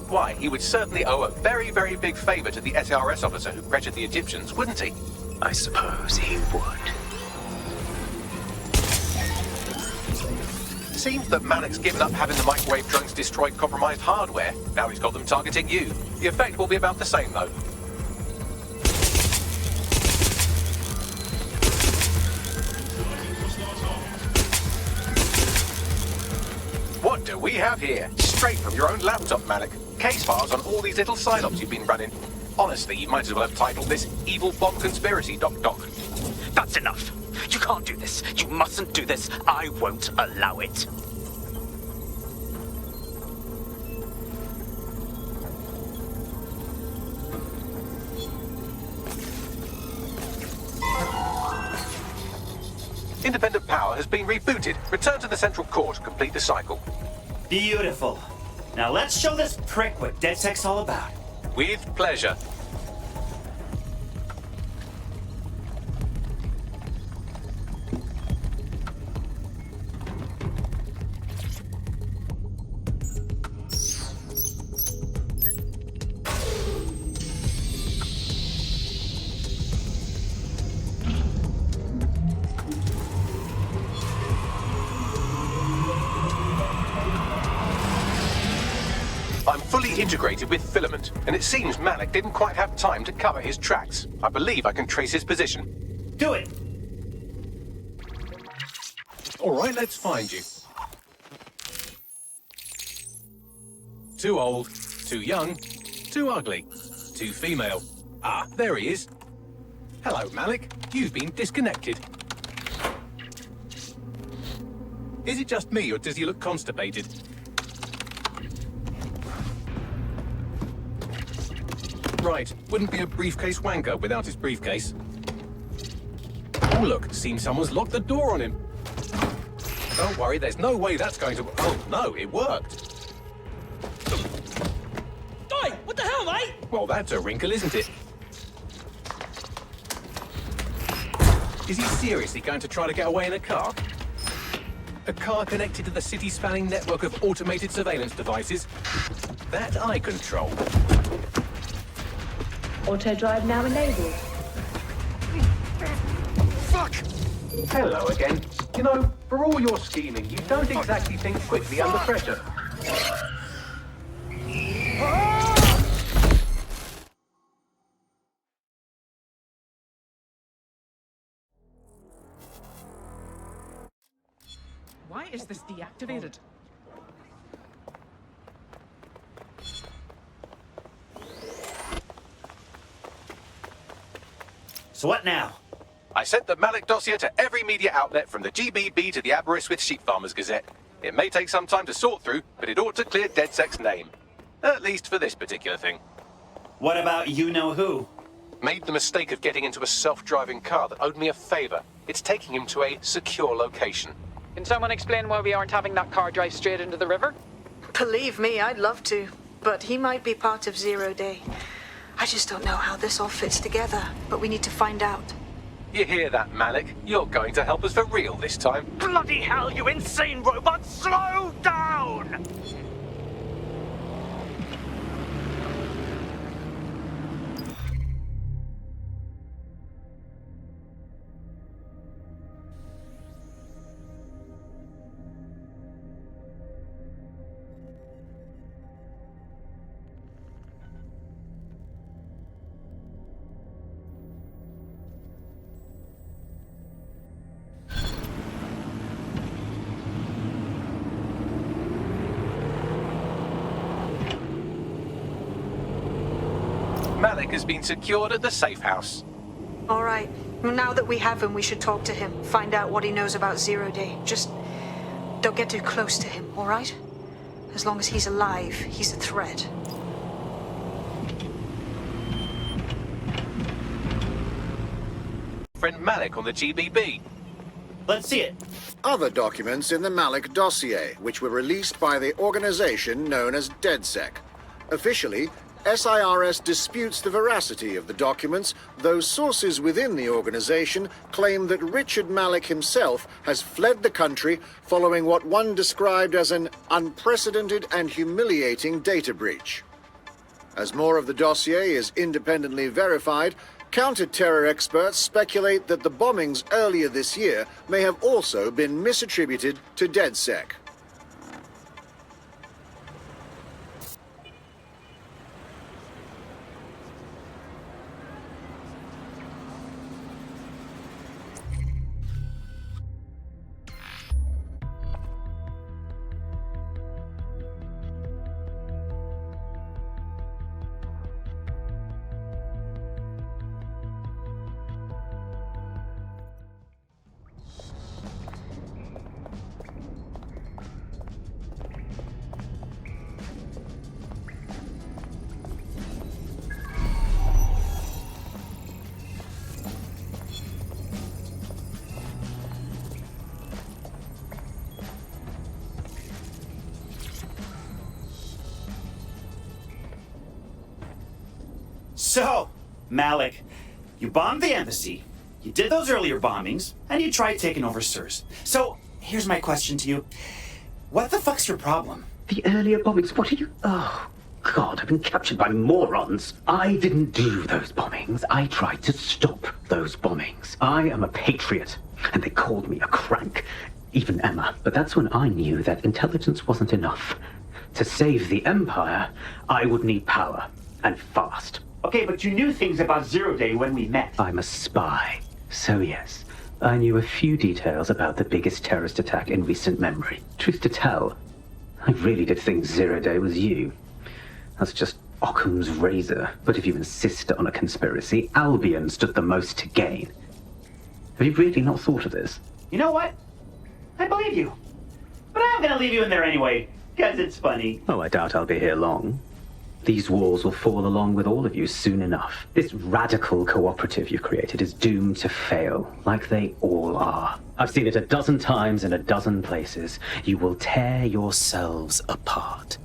Why, he would certainly owe a very, very big favor to the SRS officer who pressured the Egyptians, wouldn't he? I suppose he would. Seems that Malik's given up having the microwave drones destroy compromised hardware. Now he's got them targeting you. The effect will be about the same, though. What do we have here? Straight from your own laptop, Malik. Case files on all these little side-ops you've been running. Honestly, you might as well have titled this Evil Bomb Conspiracy, Doc. That's enough. You can't do this. You mustn't do this. I won't allow it. Independent power has been rebooted. Return to the central core to complete the cycle. Beautiful. Now let's show this prick what DedSec's all about. With pleasure. I'm fully integrated with Filament, and it seems Malik didn't quite have time to cover his tracks. I believe I can trace his position. Do it! All right, let's find you. Too old, too young, too ugly, too female. Ah, there he is. Hello, Malik. You've been disconnected. Is it just me, or does he look constipated? Right, wouldn't be a briefcase wanker without his briefcase. Oh look, seems someone's locked the door on him. Don't worry, there's no way that's going to... Oh no, it worked. Oi, what the hell, mate? Well, that's a wrinkle, isn't it? Is he seriously going to try to get away in a car? A car connected to the city-spanning network of automated surveillance devices? That I control. Auto drive now enabled. Fuck! Hello again. You know, for all your scheming, you don't exactly think quickly under pressure. Why is this deactivated? So what now? I sent the Malik dossier to every media outlet from the GBB to the Aberystwyth Sheep Farmers Gazette. It may take some time to sort through, but it ought to clear DedSec's name. At least for this particular thing. What about you-know-who? Made the mistake of getting into a self-driving car that owed me a favor. It's taking him to a secure location. Can someone explain why we aren't having that car drive straight into the river? Believe me, I'd love to. But he might be part of Zero Day. I just don't know how this all fits together, but we need to find out. You hear that, Malik? You're going to help us for real this time. Bloody hell, you insane robot! Slow down! Malik has been secured at the safe house. All right. Now that we have him, we should talk to him. Find out what he knows about Zero Day. Just don't get too close to him, all right? As long as he's alive, he's a threat. friend Malik on the GBB. Let's see it. Other documents in the Malik dossier, which were released by the organization known as DedSec. Officially, SIRS disputes the veracity of the documents, though sources within the organization claim that Richard Malik himself has fled the country following what one described as an unprecedented and humiliating data breach. As more of the dossier is independently verified, counter-terror experts speculate that the bombings earlier this year may have also been misattributed to DedSec. So, Malik, you bombed the embassy, you did those earlier bombings, and you tried taking over SIRS. So, here's my question to you. What the fuck's your problem? The earlier bombings, what are you... Oh, God, I've been captured by morons. I didn't do those bombings. I tried to stop those bombings. I am a patriot, and they called me a crank. Even Emma. But that's when I knew that intelligence wasn't enough. To save the Empire, I would need power, and fast. Okay, but you knew things about Zero Day when we met. I'm a spy. So yes, I knew a few details about the biggest terrorist attack in recent memory. Truth to tell, I really did think Zero Day was you. That's just Occam's razor. But if you insist on a conspiracy, Albion stood the most to gain. Have you really not thought of this? You know what? I believe you. But I'm gonna leave you in there anyway, because it's funny. Oh, I doubt I'll be here long. These walls will fall along with all of you soon enough. This radical cooperative you created is doomed to fail, like they all are. I've seen it a dozen times in a dozen places. You will tear yourselves apart.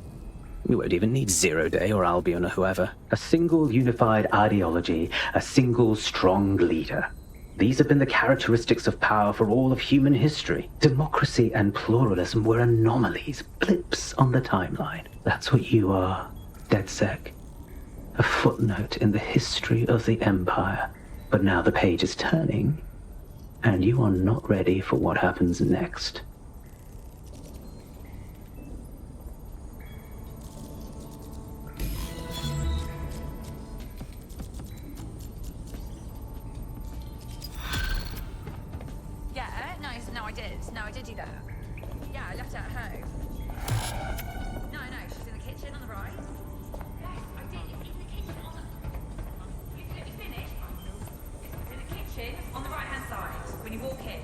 We won't even need Zero Day or Albion or whoever. A single unified ideology, a single strong leader. These have been the characteristics of power for all of human history. Democracy and pluralism were anomalies, blips on the timeline. That's what you are. DedSec, a footnote in the history of the Empire. But now the page is turning, and you are not ready for what happens next. Yeah, no, I did. No, I did do that. Yeah, I left it at home. No, she's in the kitchen on the right. Yes, I did. It's in the kitchen on the... Let me finish. It's in the kitchen on the right-hand side when you walk in.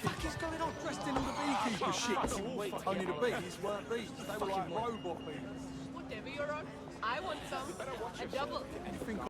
What is going on? Dressed in all the beekeeper shit. Only the bees weren't bees. They were like robot bees. Whatever you're on, I want some. A double.